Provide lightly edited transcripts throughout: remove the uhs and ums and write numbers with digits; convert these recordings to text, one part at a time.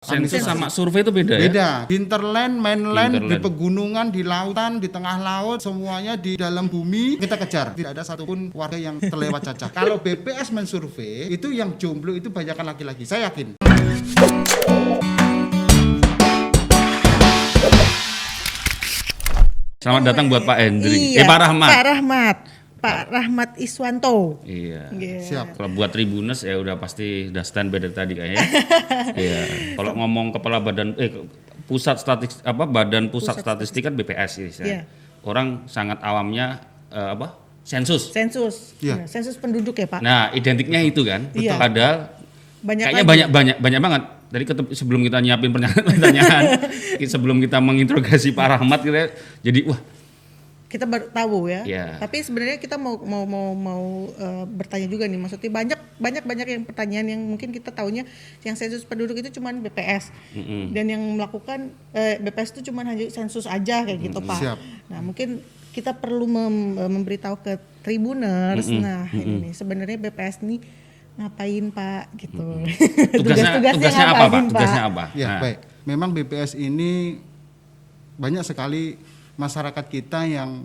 Sensus sama survei itu beda ya? Beda. Hinterland, mainland, di Hinterland. pegunungan, di lautan, di tengah laut, semuanya di dalam bumi kita kejar. Tidak ada satupun warga yang terlewat cacat. Kalau BPS mensurvei, itu yang jomblo itu banyakkan laki-laki. Saya yakin. Selamat datang buat Pak Hendri. Iya, Pak Rahmat. Pak Rahmat Iswanto. Iya. Yeah. Siap. Kalau buat Tribuners ya udah pasti udah standby dari tadi kayaknya. Iya. Kalau ngomong kepala badan Badan Pusat Statistik kan BPS ini. Iya. Orang sangat awamnya sensus. Sensus. Iya. Ya, sensus penduduk ya, Pak. Nah, identiknya itu kan. Iya. Padahal kayaknya Banyak banyak banget. Dari sebelum kita nyiapin pertanyaan, sebelum kita menginterogasi Pak Rahmat jadi wah, kita baru tahu ya. Iya. Tapi sebenarnya kita mau bertanya juga nih. Maksudnya banyak yang pertanyaan yang mungkin kita tahunya yang sensus penduduk itu cuman BPS. Dan yang melakukan BPS itu cuman hanya sensus aja kayak gitu, Pak. Siap. Nah, mungkin kita perlu memberitahu ke Tribuners. Ini sebenarnya BPS nih ngapain, Pak, gitu. Tugasnya apa, Pak? Tugasnya apa? Ya, Nah. baik. Memang BPS ini banyak sekali masyarakat kita yang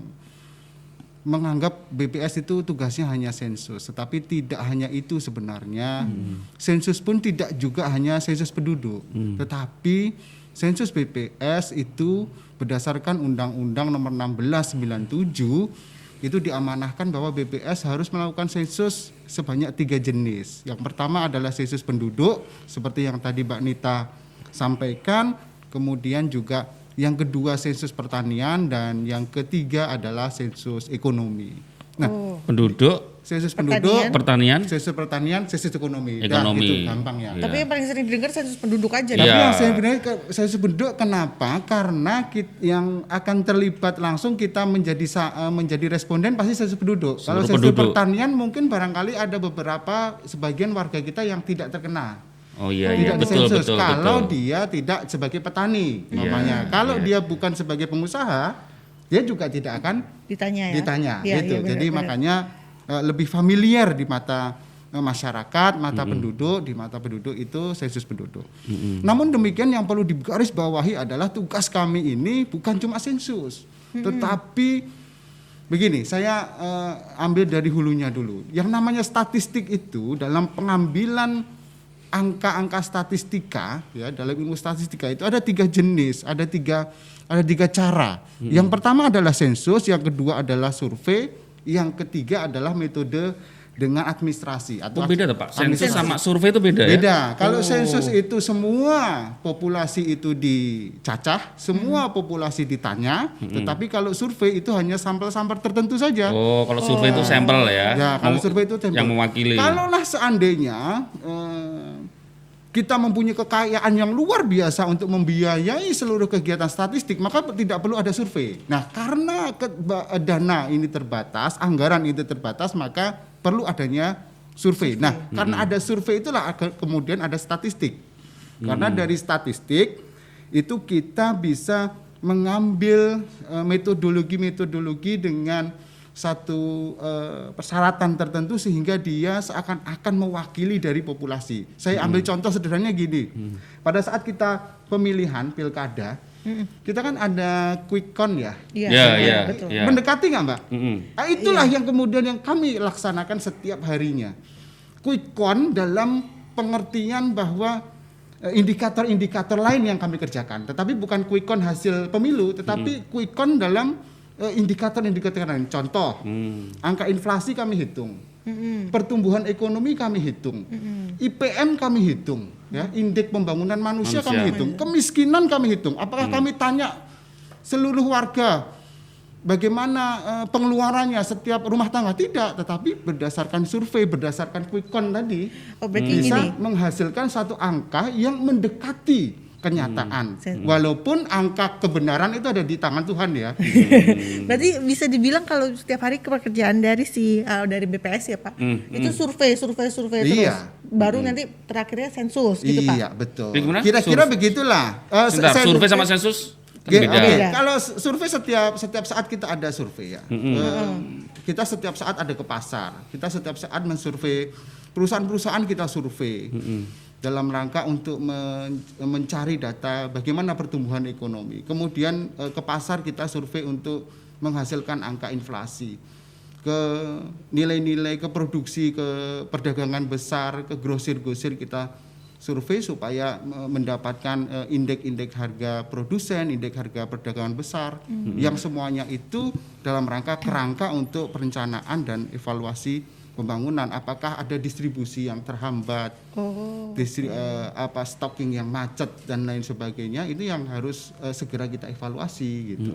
menganggap BPS itu tugasnya hanya sensus, tetapi tidak hanya itu sebenarnya. Sensus pun tidak juga hanya sensus penduduk, tetapi sensus BPS itu berdasarkan Undang-Undang Nomor 16 97 itu diamanahkan bahwa BPS harus melakukan sensus sebanyak 3 jenis. Yang pertama adalah sensus penduduk seperti yang tadi Mbak Nita sampaikan, kemudian juga yang kedua sensus pertanian, dan yang ketiga adalah sensus ekonomi. Nah, Penduduk, sensus Pertanian. pertanian, sensus ekonomi. Ekonomi. Nah, itu gampang ya. Iya. Tapi yang paling sering didengar sensus penduduk aja. Tapi Iya. yang saya sebenarnya sensus penduduk kenapa? Karena yang akan terlibat langsung kita menjadi responden pasti sensus penduduk. Kalau Seluruh sensus penduduk. pertanian mungkin barangkali ada beberapa sebagian warga kita yang tidak terkena. Oh iya, Tidak betul. disensus kalau dia tidak sebagai petani Iya, namanya. Kalau iya. dia bukan sebagai pengusaha, dia juga tidak akan Ditanya ya. ditanya Iya, gitu. iya, benar, Jadi benar. makanya lebih familiar di mata masyarakat, mata penduduk, di mata penduduk itu sensus penduduk. Namun demikian yang perlu digarisbawahi adalah tugas kami ini bukan cuma sensus, tetapi begini, saya ambil dari hulunya dulu. Yang namanya statistik itu dalam pengambilan angka-angka statistika, ya, dalam ilmu statistika itu ada 3 jenis, ada tiga cara. Yang pertama adalah sensus, yang kedua adalah survei, yang ketiga adalah metode dengan administrasi atau Beda tuh, Pak. Sensus sama survei itu beda ya? beda. Kalau sensus itu semua populasi itu dicacah, semua populasi ditanya, tetapi kalau survei itu hanya sampel-sampel tertentu saja. Oh, kalau survei itu sampel ya? Ya, kalau survei itu sampel. yang mewakili. Kalaulah seandainya kita mempunyai kekayaan yang luar biasa untuk membiayai seluruh kegiatan statistik, maka tidak perlu ada survei. Nah, karena dana ini terbatas, anggaran itu terbatas, maka perlu adanya survei. Nah, karena ada survei itulah kemudian ada statistik. Karena dari statistik itu kita bisa mengambil metodologi dengan satu persyaratan tertentu sehingga dia seakan-akan mewakili dari populasi. Saya ambil contoh sederhananya gini. Pada saat kita pemilihan pilkada, kita kan ada quick count ya. Iya, betul. iya. Mendekati nggak, Mbak? Nah, itulah Iya. yang kemudian yang kami laksanakan setiap harinya. Quick count dalam pengertian bahwa indikator-indikator lain yang kami kerjakan. Tetapi bukan quick count hasil pemilu, tetapi quick count dalam indikator-indikator lain. Contoh, angka inflasi kami hitung, pertumbuhan ekonomi kami hitung, IPM kami hitung, ya, indeks pembangunan manusia kami hitung, kemiskinan kami hitung. Apakah kami tanya seluruh warga bagaimana pengeluarannya setiap rumah tangga? Tidak, tetapi berdasarkan survei, berdasarkan quick count tadi Oh, berarti bisa gini. menghasilkan satu angka yang mendekati kenyataan. Sen- Walaupun angka kebenaran itu ada di tangan Tuhan ya. Berarti bisa dibilang kalau setiap hari pekerjaan dari dari BPS ya, Pak. Itu survei terus. Iya. Baru nanti terakhirnya sensus gitu, Pak. Iya, betul. Jadi gimana? Kira-kira begitulah. Sebentar, survei sama sensus kan Oke, beda. Beda. kalau survei setiap saat kita ada survei ya. Kita setiap saat ada ke pasar. Kita setiap saat mensurvei perusahaan-perusahaan, kita survei. dalam rangka untuk mencari data bagaimana pertumbuhan ekonomi. Kemudian ke pasar kita survei untuk menghasilkan angka inflasi. Ke nilai-nilai ke produksi, ke perdagangan besar, ke grosir-grosir kita survei supaya mendapatkan indeks-indeks harga produsen, indeks harga perdagangan besar, yang semuanya itu dalam kerangka untuk perencanaan dan evaluasi pembangunan. Apakah ada distribusi yang terhambat, stocking yang macet dan lain sebagainya, itu yang harus segera kita evaluasi gitu.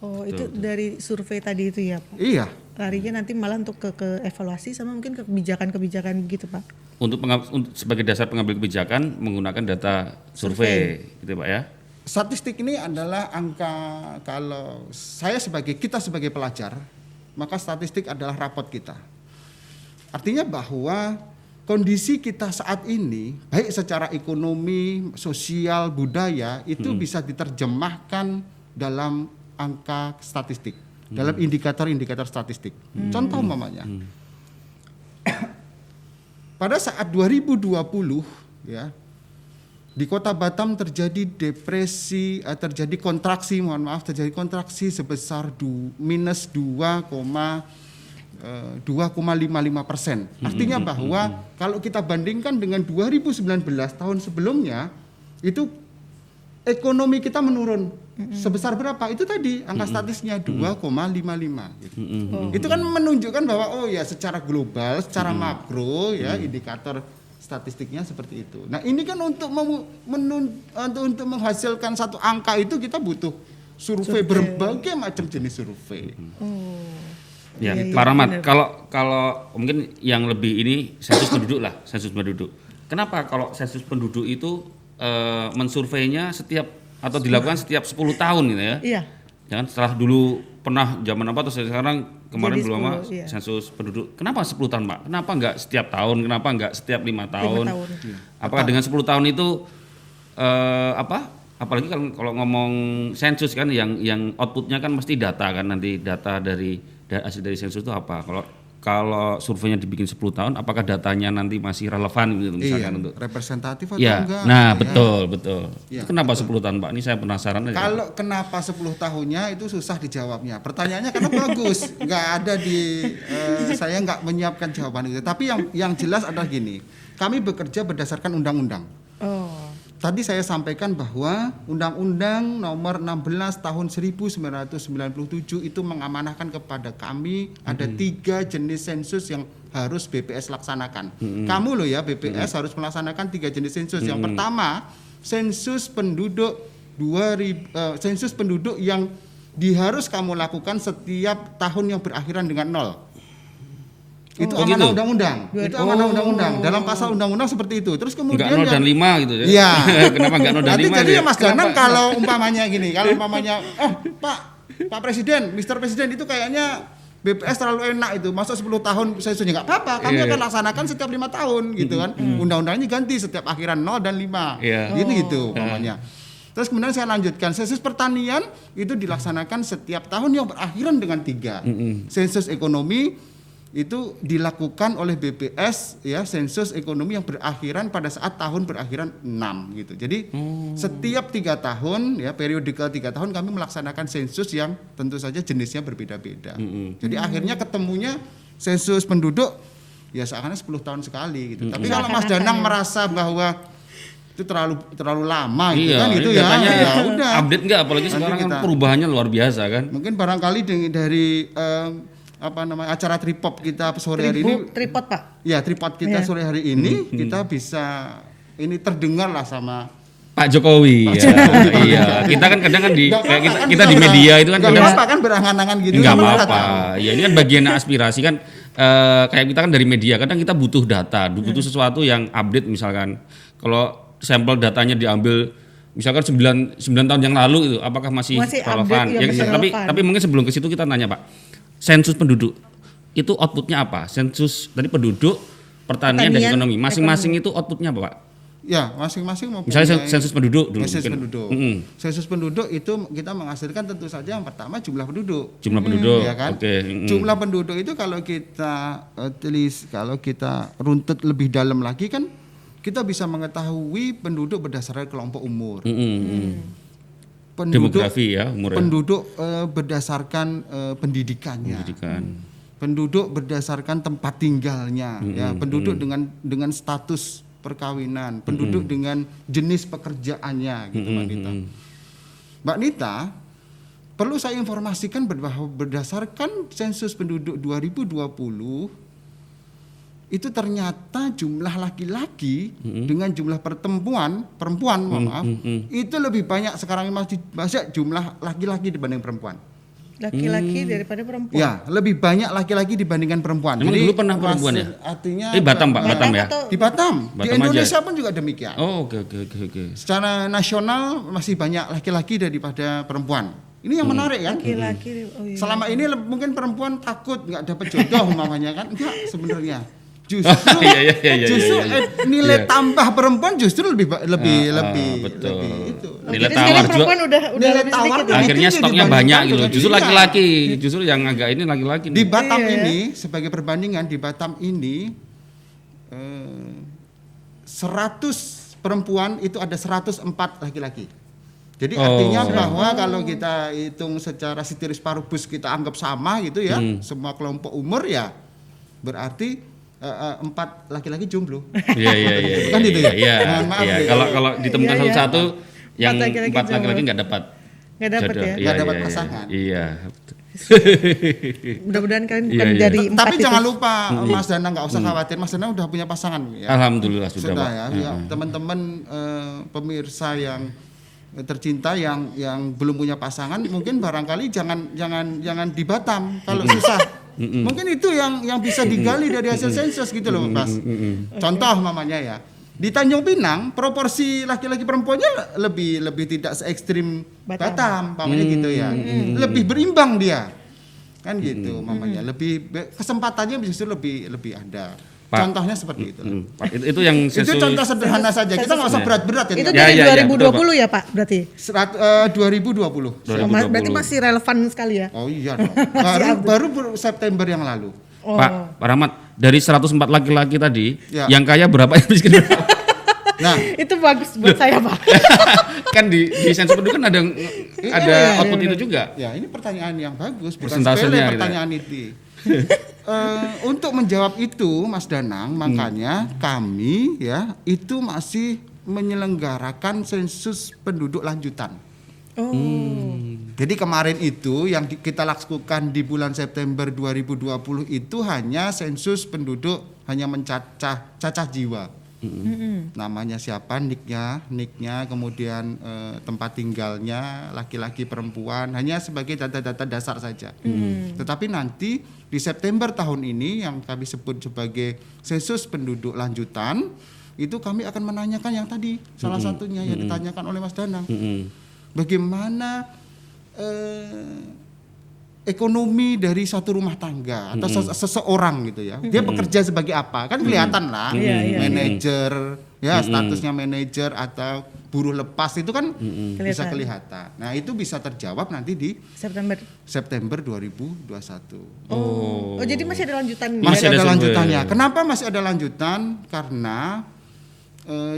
Oh, itu dari survei tadi itu ya, Pak? Iya. Larinya nanti malah untuk ke evaluasi sama mungkin ke kebijakan-kebijakan gitu, Pak? Untuk sebagai dasar pengambil kebijakan menggunakan data survei, gitu Pak ya? Statistik ini adalah angka, kalau kita sebagai pelajar, maka statistik adalah rapot kita. Artinya bahwa kondisi kita saat ini, baik secara ekonomi, sosial, budaya, itu bisa diterjemahkan dalam angka statistik, dalam indikator-indikator statistik. Contoh umpamanya, pada saat 2020 ya, di Kota Batam terjadi terjadi kontraksi sebesar minus 2,55%. Artinya bahwa kalau kita bandingkan dengan 2019 tahun sebelumnya, itu ekonomi kita menurun sebesar berapa? Itu tadi angka statistiknya 2,55 gitu. Itu kan menunjukkan bahwa secara global, secara makro ya, indikator statistiknya seperti itu. Nah, ini kan untuk menghasilkan satu angka itu kita butuh survei. Berbagai macam jenis survei. Ya, Pak Rahmat, kalau mungkin yang lebih ini sensus penduduk. Kenapa kalau sensus penduduk itu mensurveinya atau dilakukan setiap 10 tahun gitu ya? Iya. Jangan setelah dulu pernah zaman apa terus sekarang kemarin belum lama sensus penduduk. Kenapa 10 tahun, Pak? Kenapa enggak setiap tahun? Kenapa enggak setiap 5 tahun? Apakah dengan 10 tahun itu apalagi kalau ngomong sensus kan yang outputnya kan mesti data kan, nanti data hasil dari sensus itu apa? Kalau surveinya dibikin 10 tahun, apakah datanya nanti masih relevan gitu misalkan untuk representatif atau enggak? Nah, betul. Ya. Kenapa 10 tahun, Pak? Ini saya penasaran aja. Kalau kenapa 10 tahunnya itu susah dijawabnya. Pertanyaannya karena bagus, nggak ada saya nggak menyiapkan jawaban itu. Tapi yang jelas adalah gini, kami bekerja berdasarkan undang-undang. Tadi saya sampaikan bahwa Undang-Undang Nomor 16 Tahun 1997 itu mengamanahkan kepada kami ada 3 jenis sensus yang harus BPS laksanakan. Kamu loh ya, BPS harus melaksanakan 3 jenis sensus. Yang pertama, sensus penduduk yang harus kamu lakukan setiap tahun yang berakhiran dengan 0. Itu amanah undang-undang. Itu amanah undang-undang. Dalam pasal undang-undang seperti itu. Terus kemudian enggak 0 dan 5 gitu ya. Iya. Kenapa enggak 0 dan 5? Nanti jadi Mas Danang kalau umpamanya gini, Pak Presiden, Mr. Presiden itu kayaknya BPS terlalu enak itu. Masa 10 tahun sensusnya enggak apa-apa. Kami akan laksanakan setiap 5 tahun gitu kan. Undang-undangnya ganti setiap akhiran 0 dan 5. Gitu umpamanya. Terus kemudian saya lanjutkan, sensus pertanian itu dilaksanakan setiap tahun yang berakhiran dengan 3. Sensus ekonomi itu dilakukan oleh BPS ya, sensus ekonomi yang berakhiran pada saat tahun berakhiran 6 gitu. Jadi setiap 3 tahun ya, periodikal 3 tahun kami melaksanakan sensus yang tentu saja jenisnya berbeda-beda. Jadi akhirnya ketemunya sensus penduduk ya seakan 10 tahun sekali gitu. Tapi kalau Mas Danang merasa bahwa itu terlalu lama gitu kan gitu ya. Ya udah. Update enggak, apalagi sekarang kan perubahannya luar biasa kan. Mungkin barangkali dari acara tripod kita sore hari ini. Tripod, Pak. Ya, tripod kita sore hari ini kita bisa terdengar lah sama Pak Jokowi. Iya. Kita kan kadang kan kita di media itu kan kadang apa kan berangan-angan gitu. Enggak apa-apa. Ya ini kan bagian aspirasi kan, kayak kita kan dari media kadang kita butuh data, butuh sesuatu yang update. Misalkan kalau sampel datanya diambil misalkan 9 tahun yang lalu itu apakah masih relevan? Tapi mungkin sebelum ke situ kita nanya, Pak. Sensus penduduk itu outputnya apa? Sensus tadi penduduk, pertanian dan ekonomi. Masing-masing itu outputnya apa, Pak? Ya, masing-masing mau. Misalnya sensus penduduk dulu. Sensus penduduk itu kita menghasilkan tentu saja yang pertama jumlah penduduk. Jumlah penduduk. Ya kan? Jumlah penduduk itu kalau kita runtut lebih dalam lagi kan kita bisa mengetahui penduduk berdasarkan kelompok umur. Demografi ya, umur. Penduduk berdasarkan pendidikannya. Penduduk berdasarkan tempat tinggalnya, ya. Penduduk dengan status perkawinan, penduduk dengan jenis pekerjaannya, gitu, Mbak Nita. Mbak Nita, perlu saya informasikan bahwa berdasarkan sensus penduduk 2020 itu ternyata jumlah laki-laki dengan jumlah perempuan, itu lebih banyak sekarang masih jumlah laki-laki dibanding perempuan. Laki-laki daripada perempuan. Ya, lebih banyak laki-laki dibandingkan perempuan. Emang dulu pernah perempuan ya? Artinya Batam Pak, Batam ya. di Batam, di Batam Indonesia aja. pun juga demikian. Oh, oke. Secara nasional masih banyak laki-laki daripada perempuan. Ini yang menarik kan? Laki-laki. Oh iya. Selama ini mungkin perempuan takut nggak dapat jodoh umpamanya kan? Enggak sebenarnya. Justru nilai tambah perempuan justru lebih betul. itu. Nilai Jadi tawar sekarang juga. perempuan udah Nilai lebih tawar sedikit tuh ya? Akhirnya itu stoknya dibandingkan banyak gitu. dengan- Justru iya. laki-laki, justru yang agak ini laki-laki. Di nih. Batam Iya. ini sebagai perbandingan di Batam ini 100 perempuan itu ada 104 laki-laki. Jadi artinya bahwa kalau kita hitung secara ceteris paribus kita anggap sama gitu ya, semua kelompok umur ya berarti 4 laki-laki jomblo. Iya. Kan gitu ya? Iya. Mohon maaf Iya. nih. Kalau ditemukan Iya, iya. satu-satu yang laki-laki 4 laki-laki jomblo. nggak dapat. Nggak dapat jodoh. ya? Nggak dapat Iya. pasangan. Iya. Mudah-mudahan kalian Iya, bukan iya. dari 4 Tapi itu. jangan lupa Mas Danang, nggak usah khawatir, Mas Danang udah punya pasangan ya. Alhamdulillah sudah, Sudah Pak. ya, ya. Teman-teman pemirsa yang tercinta yang belum punya pasangan mungkin barangkali jangan di Batam kalau susah. Mungkin itu yang bisa digali dari hasil sensus gitu loh, Mas. Contoh mamanya ya. Di Tanjung Pinang proporsi laki-laki perempuannya lebih tidak se ekstrim Batam, mamanya gitu ya. Lebih berimbang dia. Kan gitu mamanya. Lebih kesempatannya justru lebih ada. Pak. Contohnya seperti itu. Pak, itu yang Itu contoh sederhana saja. Kita nggak usah berat-berat ya. Itu Ya, dari ya, ya, 2020 ya Pak berarti? 2020. 2020. Berarti masih relevan sekali ya? Oh iya dong. baru September yang lalu. Oh. Pak Rahmat, dari 104 laki-laki tadi, Ya. yang kaya berapa yang miskin berapa? Nah, Itu bagus buat saya Pak. Kan di sensus penduduk kan ada output itu juga. ya ini pertanyaan yang bagus, bukan Persentasenya sepele gitu. pertanyaan itu. Untuk menjawab itu, Mas Danang, makanya kami ya itu masih menyelenggarakan sensus penduduk lanjutan. Jadi kemarin itu yang kita lakukan di bulan September 2020 itu hanya sensus penduduk, hanya cacah jiwa. Namanya siapa, nicknya, kemudian tempat tinggalnya, laki-laki perempuan, hanya sebagai data-data dasar saja. Tetapi nanti di September tahun ini yang kami sebut sebagai sensus penduduk lanjutan, itu kami akan menanyakan yang tadi salah satunya yang ditanyakan oleh Mas Danang. Bagaimana ekonomi dari satu rumah tangga atau seseorang gitu ya. Dia bekerja sebagai apa? Kan kelihatan lah. Manajer, ya statusnya manajer atau buruh lepas itu kan bisa kelihatan. Nah, itu bisa terjawab nanti di September 2021. Oh, jadi masih ada lanjutan. Masih ada sumber. lanjutannya. Kenapa masih ada lanjutan? Karena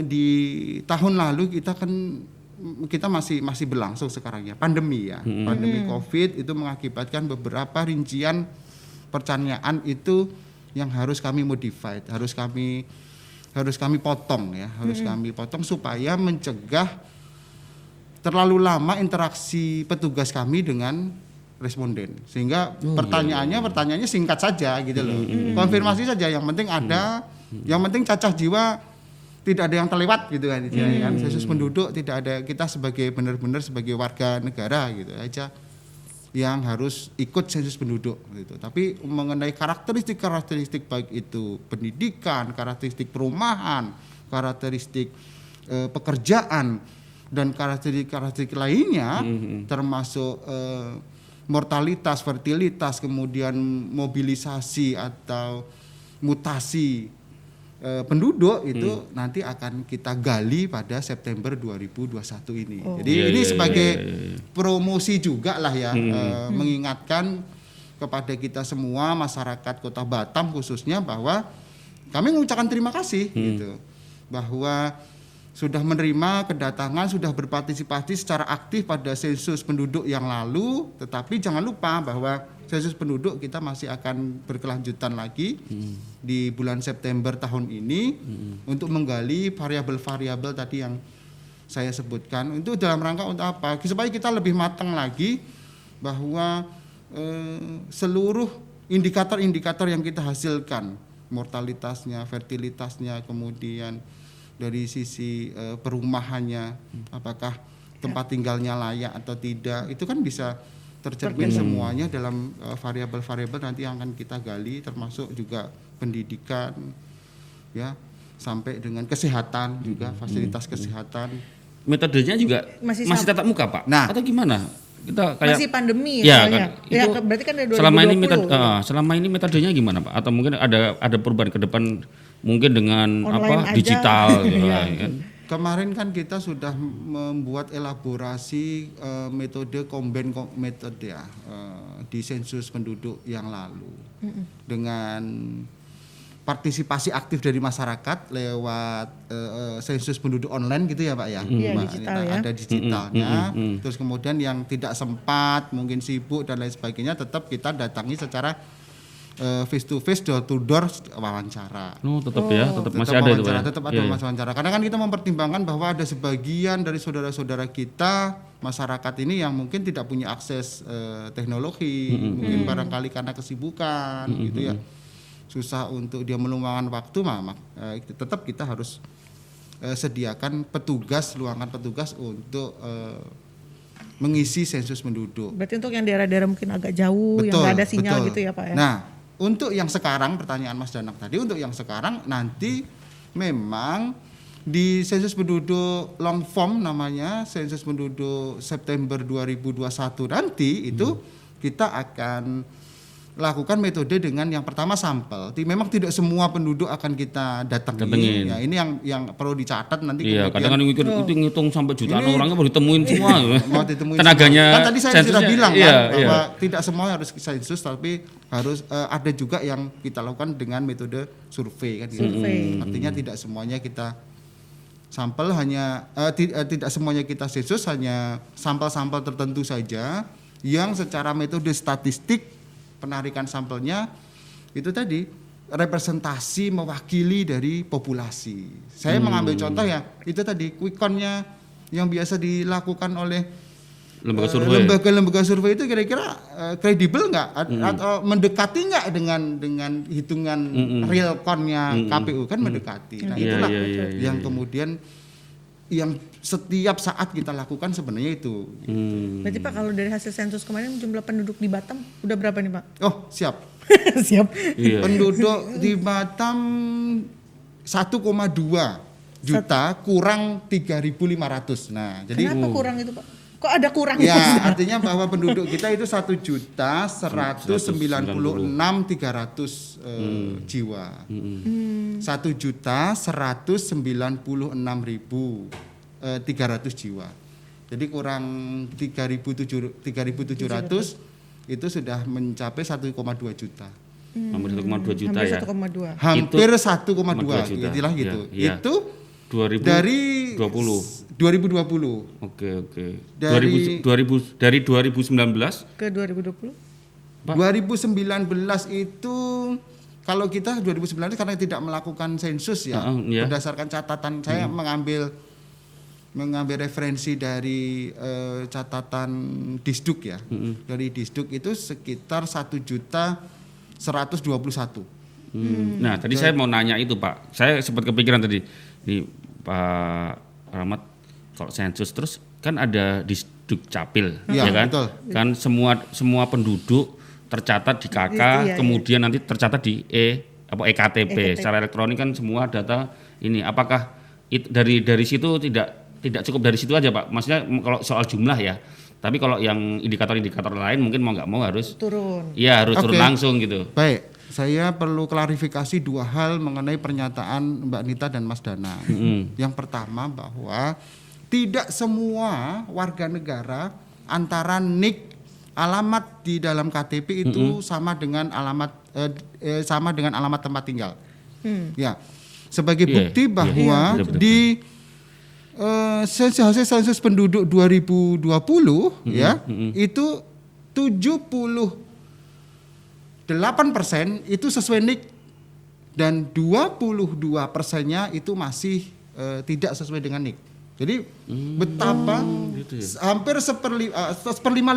di tahun lalu kita masih berlangsung sekarang ya, pandemi ya. Pandemi Covid itu mengakibatkan beberapa rincian pertanyaan itu yang harus kami modify, harus kami potong ya, kami potong supaya mencegah terlalu lama interaksi petugas kami dengan responden. Sehingga pertanyaannya singkat saja gitu loh. Konfirmasi saja, yang penting ada, yang penting cacah jiwa tidak ada yang terlewat gitu kan, sensus penduduk tidak ada, kita benar-benar sebagai warga negara gitu aja yang harus ikut sensus penduduk gitu. Tapi mengenai karakteristik baik itu pendidikan, karakteristik perumahan, karakteristik pekerjaan dan karakteristik lainnya termasuk mortalitas, fertilitas, kemudian mobilisasi atau mutasi penduduk itu nanti akan kita gali pada September 2021 ini. Jadi ini sebagai promosi juga lah ya, mengingatkan kepada kita semua masyarakat Kota Batam khususnya bahwa kami mengucapkan terima kasih gitu bahwa sudah menerima kedatangan, sudah berpartisipasi secara aktif pada sensus penduduk yang lalu, tetapi jangan lupa bahwa sensus penduduk kita masih akan berkelanjutan lagi di bulan September tahun ini untuk menggali variabel-variabel tadi yang saya sebutkan. Itu dalam rangka untuk apa? Supaya kita lebih matang lagi bahwa seluruh indikator-indikator yang kita hasilkan, mortalitasnya, fertilitasnya, kemudian dari sisi perumahannya, apakah tempat tinggalnya layak atau tidak, itu kan bisa tercermin semuanya dalam variabel-variabel nanti yang akan kita gali, termasuk juga pendidikan, ya, sampai dengan kesehatan juga, fasilitas kesehatan. Metodenya juga masih tatap muka, Pak? Nah, atau gimana? Kita kayak masih pandemi ya, kan, itu berarti kan dari 2020. Selama ini metodenya gimana, Pak? Atau mungkin ada perubahan ke depan mungkin dengan online aja. digital gitu kan? Kemarin kan kita sudah membuat elaborasi metode combine metode ya di sensus penduduk yang lalu dengan partisipasi aktif dari masyarakat lewat sensus penduduk online gitu ya Pak ya. Digital ya. Ada digitalnya. Terus kemudian yang tidak sempat, mungkin sibuk dan lain sebagainya, tetap kita datangi secara face to face, door to door wawancara. Tetap masih ada itu Pak. Tetap ada wawancara. Karena kan kita mempertimbangkan bahwa ada sebagian dari saudara-saudara kita masyarakat ini yang mungkin tidak punya akses teknologi, mungkin barangkali karena kesibukan gitu ya. Susah untuk dia meluangkan waktu, tetap kita harus sediakan luangan petugas untuk mengisi sensus penduduk. Berarti untuk yang daerah-daerah mungkin agak jauh, yang nggak ada sinyal gitu ya Pak ya. Nah, untuk yang sekarang, pertanyaan Mas Danang tadi, untuk yang sekarang nanti memang di sensus penduduk long form namanya, sensus penduduk September 2021 nanti itu kita akan lakukan metode dengan yang pertama sampel. Memang tidak semua penduduk akan kita datangin. Ya, ini yang perlu dicatat nanti. Iya, kadang itu ngitung sampai jutaan orangnya baru ditemuin semua. Mau ditemuin tenaganya. Kan tadi saya sudah bilang bahwa iya. tidak semua harus sensus, tapi harus ada juga yang kita lakukan dengan metode survei kan. Artinya tidak semuanya kita sampel, hanya tidak semuanya kita sensus, hanya sampel-sampel tertentu saja yang secara metode statistik penarikan sampelnya itu tadi representasi mewakili dari populasi. Saya mengambil contoh ya, itu tadi quick count-nya yang biasa dilakukan oleh lembaga survei itu kira-kira kredibel nggak atau mendekati nggak dengan hitungan real count-nya KPU kan mendekati. Nah itulah yang kemudian yang setiap saat kita lakukan sebenarnya itu. Berarti Pak kalau dari hasil sensus kemarin jumlah penduduk di Batam udah berapa nih Pak? Oh siap. Siap. Iya. Penduduk di Batam 1,2 juta kurang 3.500. Nah jadi kenapa kurang itu Pak? Kok ada kurang? Ya artinya bahwa penduduk kita itu 1.196.300 jiwa. 1.196.300 jiwa. Jadi kurang 3.700 itu sudah mencapai 1,2 juta. Hampir 1,2 juta hampir ya. 1,2. Hampir 1,2 juta. itulah gitu. Iya. Itu 2020. dari 2020. Oke. Dari 2019 ke 2020? 2019 itu kalau kita 2019 karena tidak melakukan sensus ya, berdasarkan catatan saya mengambil referensi dari catatan Disduk ya. Dari Disduk itu sekitar 1.121.000. Nah, tadi saya mau nanya itu, Pak. Saya sempat kepikiran tadi. Nih, Pak Rahmat, kalau sensus terus kan ada Disduk Capil, ya kan? Betul. Kan semua penduduk tercatat di KK, kemudian nanti tercatat di EKTP. Secara elektronik kan semua data ini. Apakah dari situ tidak cukup dari situ aja Pak? Maksudnya kalau soal jumlah ya. Tapi kalau yang indikator-indikator lain mungkin mau nggak mau harus turun. Iya harus turun langsung gitu. Baik, saya perlu klarifikasi dua hal mengenai pernyataan Mbak Nita dan Mas Danang. Yang pertama bahwa tidak semua warga negara antara NIK alamat di dalam KTP itu sama dengan alamat tempat tinggal. Ya, sebagai bukti bahwa betul. di hasil sensus penduduk 2020 ya itu 78% itu sesuai NIK dan 22%-nya itu masih tidak sesuai dengan NIK. Jadi betapa gitu ya. hampir seperlima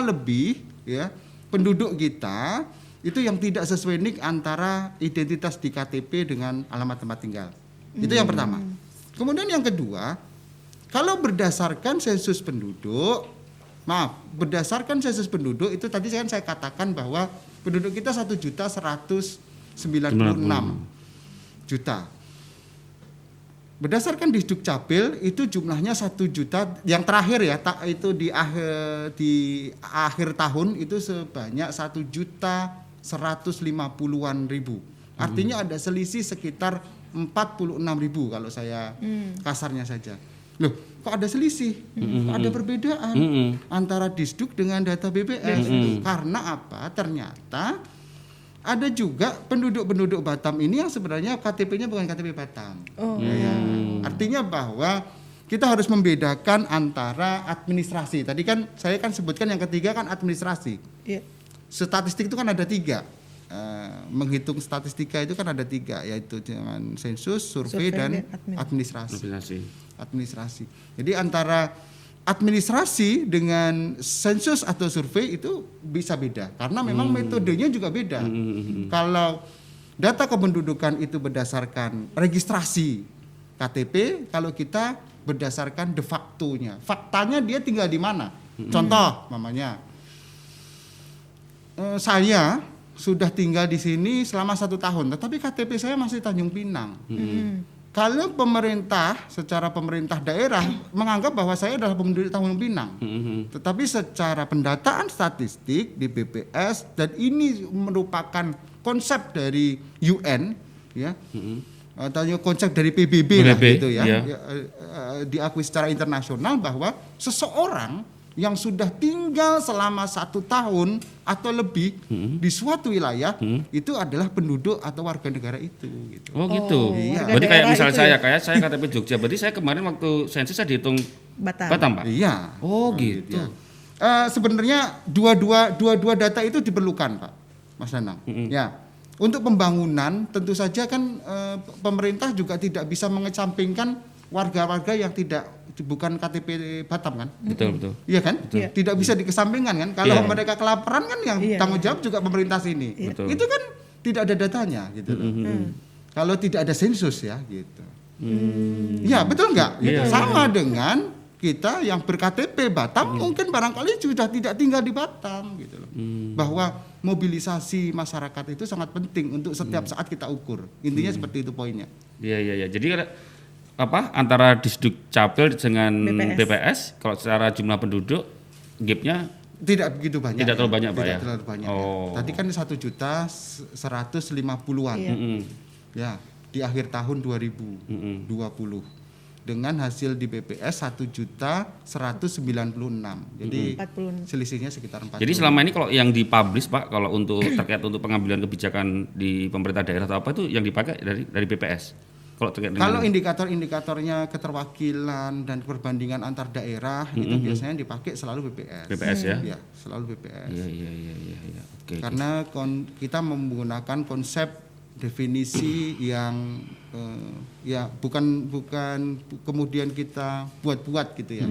lebih ya penduduk kita itu yang tidak sesuai NIK antara identitas di KTP dengan alamat tempat tinggal. Itu yang pertama. Kemudian yang kedua, kalau berdasarkan sensus penduduk itu tadi kan saya katakan bahwa penduduk kita 1.196.000. Berdasarkan Disduk Capil itu jumlahnya 1 juta yang terakhir ya itu di akhir tahun itu sebanyak 1.150.000-an. Artinya ada selisih sekitar 46.000 kalau saya kasarnya saja. Loh, kok ada selisih? Kok ada perbedaan antara Disduk dengan data BPS? Karena apa? Ternyata ada juga penduduk Batam ini yang sebenarnya KTP-nya bukan KTP Batam. Ya. Artinya bahwa kita harus membedakan antara administrasi. Tadi kan saya sebutkan yang ketiga kan administrasi. Iya. Statistik itu kan ada 3. Menghitung statistika itu kan ada 3, yaitu dengan sensus, survei dan administrasi. Jadi antara administrasi dengan sensus atau survei itu bisa beda karena memang metodenya juga beda. Kalau data kependudukan itu berdasarkan registrasi KTP, kalau kita berdasarkan de facto-nya. Faktanya dia tinggal di mana? Contoh, mamanya saya sudah tinggal di sini selama 1 tahun, tetapi KTP saya masih Tanjung Pinang. Kalau secara pemerintah daerah menganggap bahwa saya adalah penduduk Tanjung Pinang, tetapi secara pendataan statistik di BPS dan ini merupakan konsep dari UN, ya, atau konsep dari PBB lah gitu ya, diakui secara internasional bahwa seseorang yang sudah tinggal selama 1 tahun atau lebih di suatu wilayah itu adalah penduduk atau warga negara itu. Gitu. Oh gitu. Iya. Berarti kayak misal saya KTP Jogja. Berarti saya kemarin waktu sensus saya dihitung Batam Pak. Iya. Oh gitu. Ya. Sebenarnya dua data itu diperlukan Pak, Mas Danang. Ya. Untuk pembangunan tentu saja kan pemerintah juga tidak bisa mengesampingkan warga-warga yang bukan KTP Batam kan? Betul. Iya kan? Betul. Tidak bisa dikesampingkan kan? Kalau mereka kelaparan kan yang tanggung jawab juga pemerintah sini. Betul. Itu kan tidak ada datanya gitu loh. Kalau tidak ada sensus ya gitu. Ya betul nggak? Gitu. Sama dengan kita yang ber-KTP Batam mungkin barangkali sudah tidak tinggal di Batam gitu loh. Bahwa mobilisasi masyarakat itu sangat penting untuk setiap saat kita ukur. Intinya seperti itu poinnya. Iya. Jadi antara Disduk Capil dengan BPS kalau secara jumlah penduduk gap-nya tidak begitu banyak. Tidak terlalu banyak Pak ya. Tidak terlalu banyak. Oh. Tadi kan 1.150.000-an. Ya, di akhir tahun 2020. Dengan hasil di BPS 1.196.000. Jadi 40. selisihnya sekitar 40. Jadi selama ini kalau yang dipublish Pak, kalau untuk terkait untuk pengambilan kebijakan di pemerintah daerah atau apa itu yang dipakai dari BPS. Kalau indikator-indikatornya keterwakilan dan perbandingan antar daerah itu biasanya dipakai selalu BPS. BPS ya? Iya, selalu BPS. Iya. Oke. Karena kita menggunakan konsep definisi yang bukan kemudian kita buat-buat gitu ya.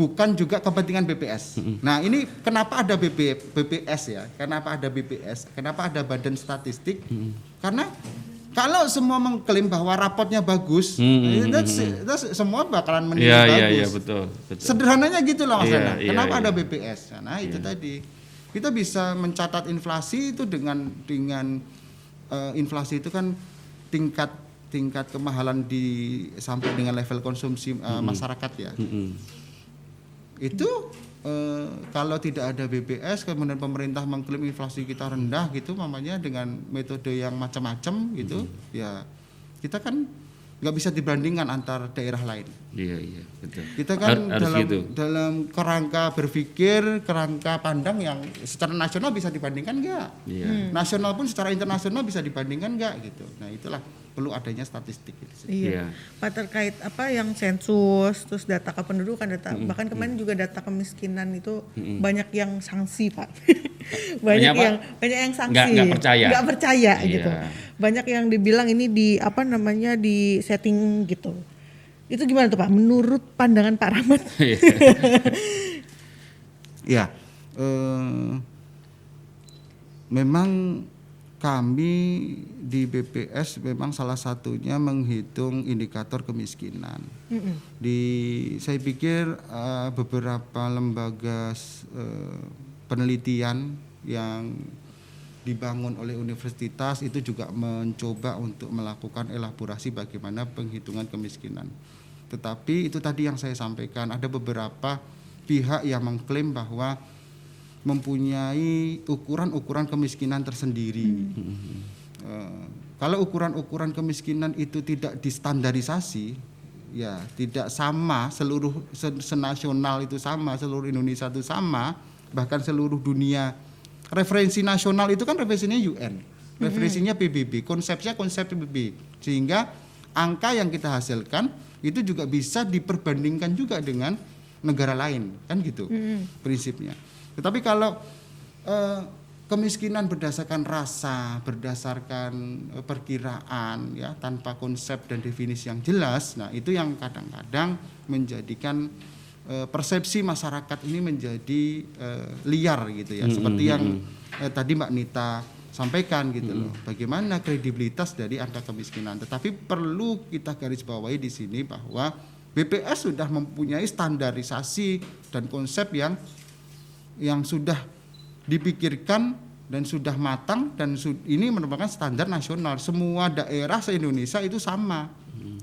Bukan juga kepentingan BPS. Nah, ini kenapa ada BPS ya? Kenapa ada BPS? Kenapa ada Badan Statistik? Karena kalau semua mengklaim bahwa raportnya bagus, itu semua bakalan menilai bagus. Iya, betul. Sederhananya gitu lah Mas Danang. Kenapa ada iya. BPS? Nah, itu tadi. Kita bisa mencatat inflasi itu dengan inflasi itu kan tingkat kemahalan sampai dengan level konsumsi masyarakat ya. Itu kalau tidak ada BPS kemudian pemerintah mengklaim inflasi kita rendah gitu mamanya dengan metode yang macam-macam gitu ya kita kan nggak bisa dibandingkan antar daerah lain. Iya, betul. Kita kan Harus gitu. dalam kerangka berpikir, kerangka pandang yang secara nasional bisa dibandingkan nggak? Iya. Nasional pun secara internasional bisa dibandingkan nggak gitu. Nah itulah perlu adanya statistik. Gitu. Iya. Pak, terkait apa yang sensus, terus data kependudukan, bahkan kemarin juga data kemiskinan itu banyak yang sanksi, Pak. banyak yang sanksi. Nggak percaya. Nggak percaya Iya. gitu. Banyak yang dibilang ini di di setting gitu. Itu gimana tuh Pak? Menurut pandangan Pak Rahmat? Ya, memang kami di BPS memang salah satunya menghitung indikator kemiskinan. Saya pikir beberapa lembaga penelitian yang dibangun oleh universitas itu juga mencoba untuk melakukan elaborasi bagaimana penghitungan kemiskinan. Tetapi itu tadi yang saya sampaikan, ada beberapa pihak yang mengklaim bahwa mempunyai ukuran-ukuran kemiskinan tersendiri. Kalau ukuran-ukuran kemiskinan itu tidak distandarisasi, ya tidak sama seluruh senasional itu sama, seluruh Indonesia itu sama, bahkan seluruh dunia. Referensi nasional itu kan referensinya UN, referensinya PBB, konsepnya konsep PBB, sehingga angka yang kita hasilkan itu juga bisa diperbandingkan juga dengan negara lain, kan gitu prinsipnya. Tetapi kalau kemiskinan berdasarkan rasa, berdasarkan perkiraan, ya tanpa konsep dan definisi yang jelas, nah itu yang kadang-kadang menjadikan persepsi masyarakat ini menjadi liar gitu ya, seperti yang tadi Mbak Nita sampaikan gitu loh, bagaimana kredibilitas dari angka kemiskinan. Tetapi perlu kita garis bawahi di sini bahwa BPS sudah mempunyai standarisasi dan konsep yang sudah dipikirkan dan sudah matang, dan ini merupakan standar nasional. Semua daerah se-Indonesia itu sama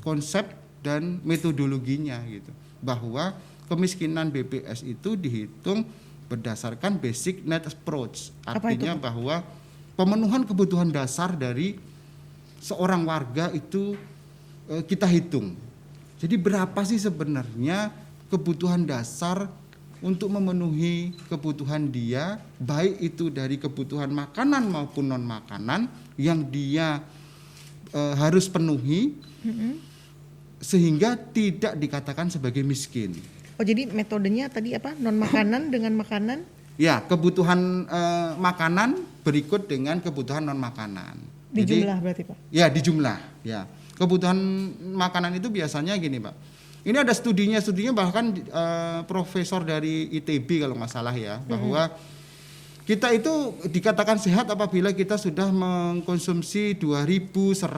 konsep dan metodologinya gitu, bahwa kemiskinan BPS itu dihitung berdasarkan basic need approach. Artinya bahwa pemenuhan kebutuhan dasar dari seorang warga itu kita hitung. Jadi berapa sih sebenarnya kebutuhan dasar untuk memenuhi kebutuhan dia, baik itu dari kebutuhan makanan maupun non makanan yang dia harus penuhi, sehingga tidak dikatakan sebagai miskin. Oh, jadi metodenya tadi apa? Non makanan dengan makanan? Ya, kebutuhan makanan berikut dengan kebutuhan non makanan. Di jumlah berarti Pak? Ya, di jumlah. Ya, kebutuhan makanan itu biasanya gini Pak. Ini ada studinya bahkan profesor dari ITB kalau nggak salah ya, bahwa kita itu dikatakan sehat apabila kita sudah mengkonsumsi 2.100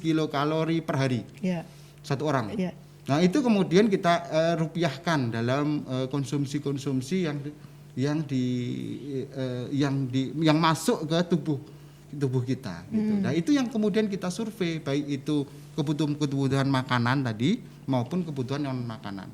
kilokalori per hari. Ya. Satu orang. Ya. Nah itu kemudian kita rupiahkan dalam konsumsi yang masuk ke tubuh kita. Gitu. Nah itu yang kemudian kita survei, baik itu kebutuhan makanan tadi maupun kebutuhan non makanan.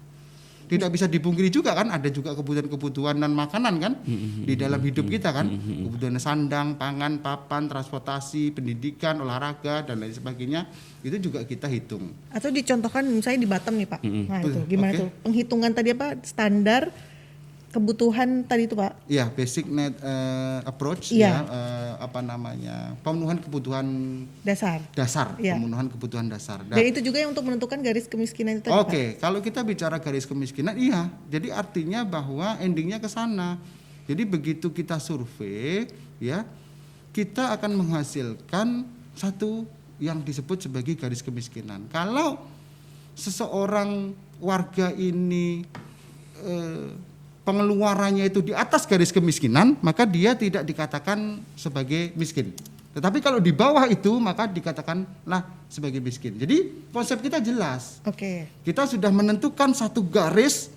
Tidak bisa dipungkiri juga kan, ada juga kebutuhan non makanan kan di dalam hidup kita kan, kebutuhan sandang, pangan, papan, transportasi, pendidikan, olahraga dan lain sebagainya, itu juga kita hitung. Atau dicontohkan misalnya di Batam nih Pak. Nah itu gimana tuh penghitungan tadi apa standar kebutuhan tadi itu Pak? Ya, basic need approach ya, pemenuhan kebutuhan dasar. Ya. Pemenuhan kebutuhan dasar. Dan itu juga yang untuk menentukan garis kemiskinan itu tadi Pak? Kalau kita bicara garis kemiskinan, iya. Jadi artinya bahwa endingnya ke sana. Jadi begitu kita survei, ya, kita akan menghasilkan satu yang disebut sebagai garis kemiskinan. Kalau seseorang warga ini pengeluarannya itu di atas garis kemiskinan, maka dia tidak dikatakan sebagai miskin. Tetapi kalau di bawah itu, maka dikatakanlah sebagai miskin. Jadi konsep kita jelas. Kita sudah menentukan satu garis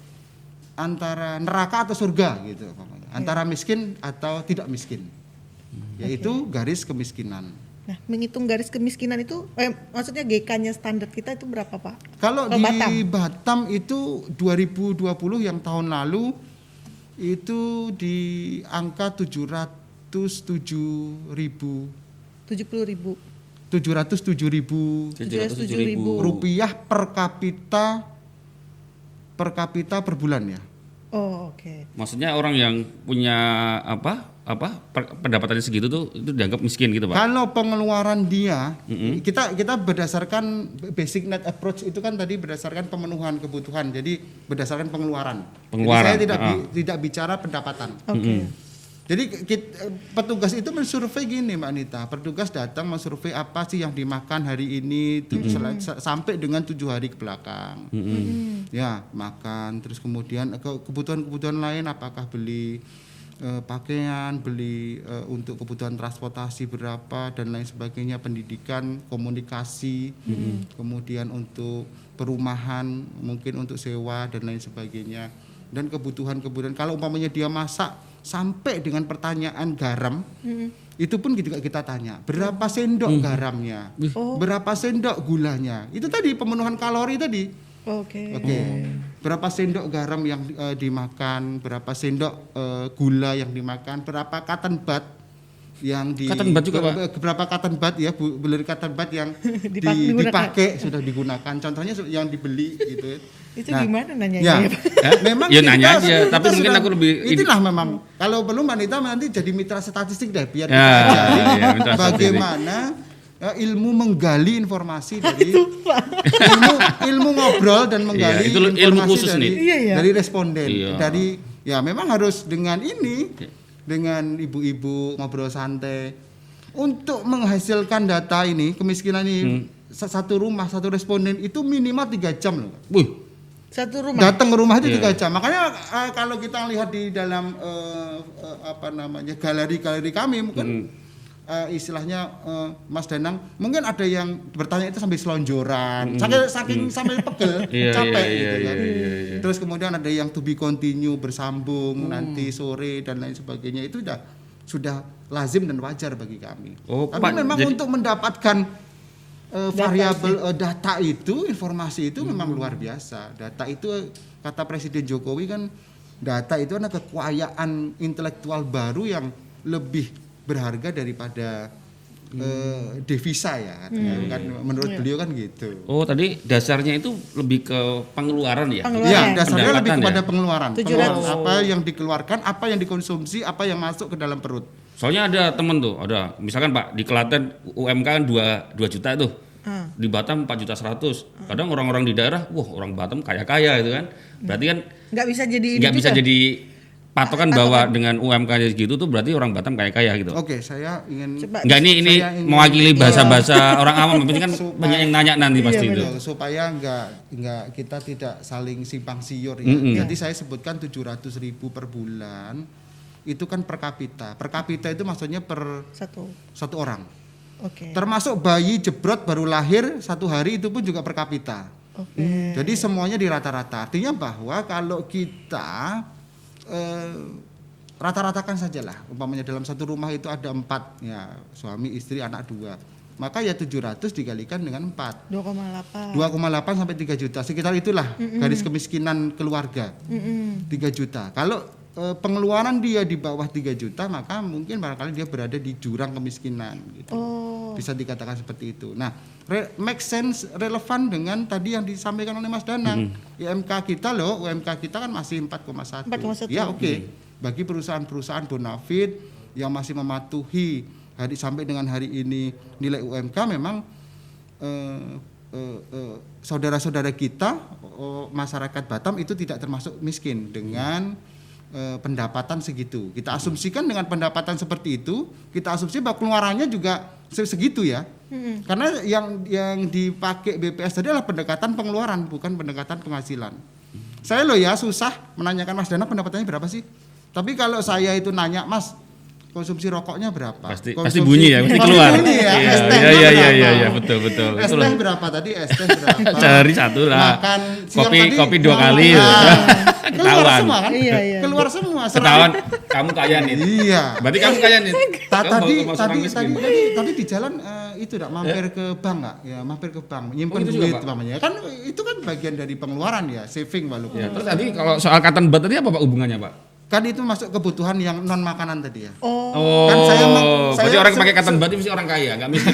antara neraka atau surga gitu, antara miskin atau tidak miskin, yaitu garis kemiskinan. Nah, menghitung garis kemiskinan itu, maksudnya GK-nya standar kita itu berapa Pak? Kalau di Batam itu 2020 yang tahun lalu itu di angka 70.000. 707.000 707.000 rupiah per kapita per bulan ya. Oh, oke. Maksudnya orang yang punya pendapatannya segitu tuh itu dianggap miskin gitu, Pak. Kalau pengeluaran dia, kita berdasarkan basic net approach itu kan tadi berdasarkan pemenuhan kebutuhan, jadi berdasarkan pengeluaran. Jadi saya tidak bicara pendapatan. Oke. Jadi petugas itu mensurvei gini Mbak Anita, petugas datang mensurvei apa sih yang dimakan hari ini sampai dengan 7 hari ke belakang. Ya makan, terus kemudian kebutuhan-kebutuhan lain apakah beli pakaian, beli untuk kebutuhan transportasi berapa dan lain sebagainya, pendidikan, komunikasi, kemudian untuk perumahan, mungkin untuk sewa dan lain sebagainya. Dan kebutuhan-kebutuhan kalau umpamanya dia masak sampai dengan pertanyaan garam, itu pun juga kita tanya berapa sendok garamnya, berapa sendok gulanya, itu tadi pemenuhan kalori tadi. Oke. Berapa sendok garam yang dimakan, berapa sendok gula yang dimakan, berapa cotton bud yang cotton bud juga, Pak? Berapa cotton bud ya, bulir cotton bud yang dipakai sudah digunakan, contohnya yang dibeli gitu. Itu gimana nanyanya ya, Pak? Memang ya nanya aja, tapi mungkin aku lebih itulah memang kalau perlu wanita nanti jadi mitra statistik deh biar ya, kita ajarin bagaimana ilmu menggali informasi dari ilmu ngobrol dan menggali itu informasi ilmu khusus dari responden. Iya. Dari ya memang harus dengan ini dengan ibu-ibu ngobrol santai untuk menghasilkan data ini kemiskinan ini satu rumah satu responden itu minimal 3 jam loh. Satu rumah. Datang ke rumah itu 3 jam. Makanya kalau kita lihat di dalam galeri-galeri kami mungkin istilahnya Mas Danang mungkin ada yang bertanya itu sambil selonjoran, saking sambil pegel, capek gitu kan. Terus kemudian ada yang to be continue bersambung nanti sore dan lain sebagainya itu sudah lazim dan wajar bagi kami. Tapi memang untuk mendapatkan variabel data itu, informasi itu memang luar biasa. Data itu kata Presiden Jokowi kan, data itu adalah kekayaan intelektual baru yang lebih berharga daripada devisa ya. Kan, menurut beliau kan gitu. Oh tadi dasarnya itu lebih ke pengeluaran ya? Iya, dasarnya lebih kepada pengeluaran. 700. Apa yang dikeluarkan, apa yang dikonsumsi, apa yang masuk ke dalam perut. Soalnya ada temen tuh, misalkan Pak di Klaten UMK kan 2 juta tuh, di Batam 4.100.000. Kadang orang-orang di daerah, orang Batam kaya-kaya itu kan, berarti kan nggak bisa jadi patokan bahwa dengan UMK segitu tuh berarti orang Batam kaya-kaya gitu. Oke, saya ingin ini mewakili bahasa-bahasa orang awam, penting kan banyak yang nanya nanti pasti itu. Supaya enggak kita tidak saling simpang siur ya. Jadi saya sebutkan 700.000 per bulan. Itu kan per kapita. Per kapita itu maksudnya per satu orang. Oke. Termasuk bayi jebrot baru lahir 1 hari itu pun juga per kapita. Oke. Jadi semuanya di rata-rata. Artinya bahwa kalau kita rata-ratakan sajalah. Umpamanya dalam satu rumah itu ada 4 ya, suami, istri, anak 2. Maka ya 700 dikalikan dengan 4. 2,8 sampai 3 juta. Sekitar itulah garis kemiskinan keluarga. 3 juta. Kalau pengeluaran dia di bawah 3 juta maka mungkin barangkali dia berada di jurang kemiskinan gitu. Bisa dikatakan seperti itu. Nah, make sense, relevan dengan tadi yang disampaikan oleh Mas Danang. UMK kita kan masih 4,1. Ya oke. Bagi perusahaan-perusahaan bonafit yang masih mematuhi sampai dengan hari ini nilai UMK memang saudara-saudara kita masyarakat Batam itu tidak termasuk miskin dengan pendapatan segitu. Kita asumsikan dengan pendapatan seperti itu, kita asumsi bahwa pengeluarannya juga segitu ya. Karena yang dipakai BPS tadi adalah pendekatan pengeluaran, bukan pendekatan penghasilan. Saya susah menanyakan Mas Dana pendapatannya berapa sih? Tapi kalau saya itu nanya, Mas, konsumsi rokoknya berapa? Pasti bunyi ya, pasti keluar. Iya, betul. Es teh berapa tadi? Es teh berapa? Cari satu lah. Makan kopi 2 kali. Keluar semua kan? Iya. Keluar semua. Ketahuan kamu kaya nih. Iya. Berarti kamu kaya nih. Tadi di jalan itu enggak mampir ke bank enggak? Ya, mampir ke bank, nyimpen duit namanya. Kan itu kan bagian dari pengeluaran ya, saving walaupun. Ya, terus tadi kalau soal cotton bud tadi apa Pak hubungannya, Pak? Kan itu masuk kebutuhan yang non makanan tadi ya. Oh, Kan berarti orang pakai cotton bud itu mesti orang kaya, nggak bisa.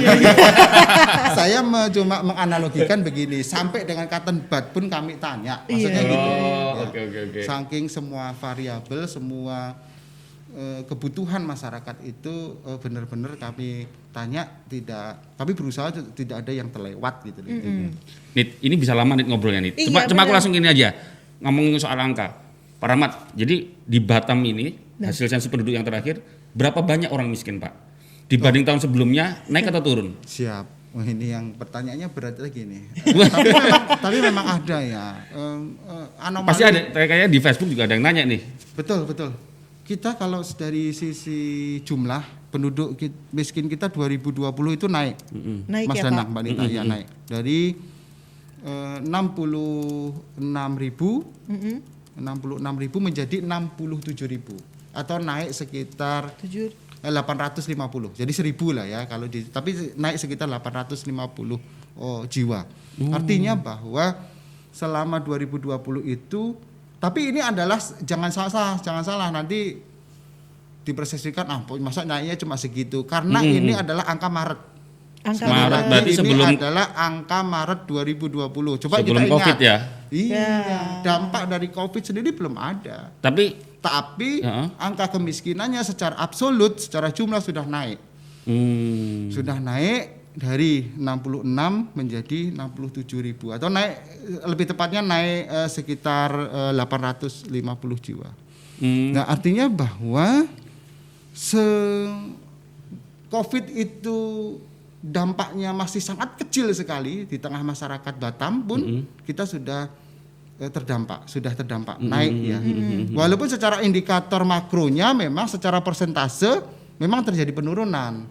Saya cuma menganalogikan begini, sampai dengan cotton bud pun kami tanya, maksudnya Iya. gitu. Oh, oke. Saking semua variabel, semua kebutuhan masyarakat itu benar-benar kami tanya, tapi berusaha tidak ada yang terlewat gitu. Nit, ini bisa lama Nit ngobrolnya Nit. Iya, Cuma aku benar. langsung ini aja ngomongin soal angka. Pak Rahmat, jadi di Batam ini hasil sensus penduduk yang terakhir berapa banyak orang miskin Pak? Dibanding tahun sebelumnya naik atau turun? Siap. Wah, ini yang pertanyaannya berat lagi nih. Tapi memang ada ya. Anomali. Pasti ada, kayaknya di Facebook juga ada yang nanya nih. Betul. Kita kalau dari sisi jumlah penduduk miskin kita 2020 itu naik. Naik Mas ya Danang, Pak. Mbak Nita, ya naik. Dari 66.000 menjadi 67.000 atau naik sekitar 850. Jadi 1.000 lah ya kalau tapi naik sekitar 850 jiwa. Artinya bahwa selama 2020 itu, tapi ini adalah jangan salah nanti dipersepsikan masa naiknya cuma segitu, karena ini adalah angka Maret. Maret berarti ini sebelum adalah angka Maret 2020. Coba sebelum kita ingat. Covid ya. Iya, dampak dari Covid sendiri belum ada. Tapi Angka kemiskinannya secara absolut, secara jumlah sudah naik. Sudah naik dari 66 menjadi 67.000 atau naik, lebih tepatnya naik sekitar 850 jiwa. Nah, artinya bahwa Covid itu dampaknya masih sangat kecil sekali di tengah masyarakat Batam pun kita sudah terdampak naik ya. Walaupun secara indikator makronya memang secara persentase memang terjadi penurunan.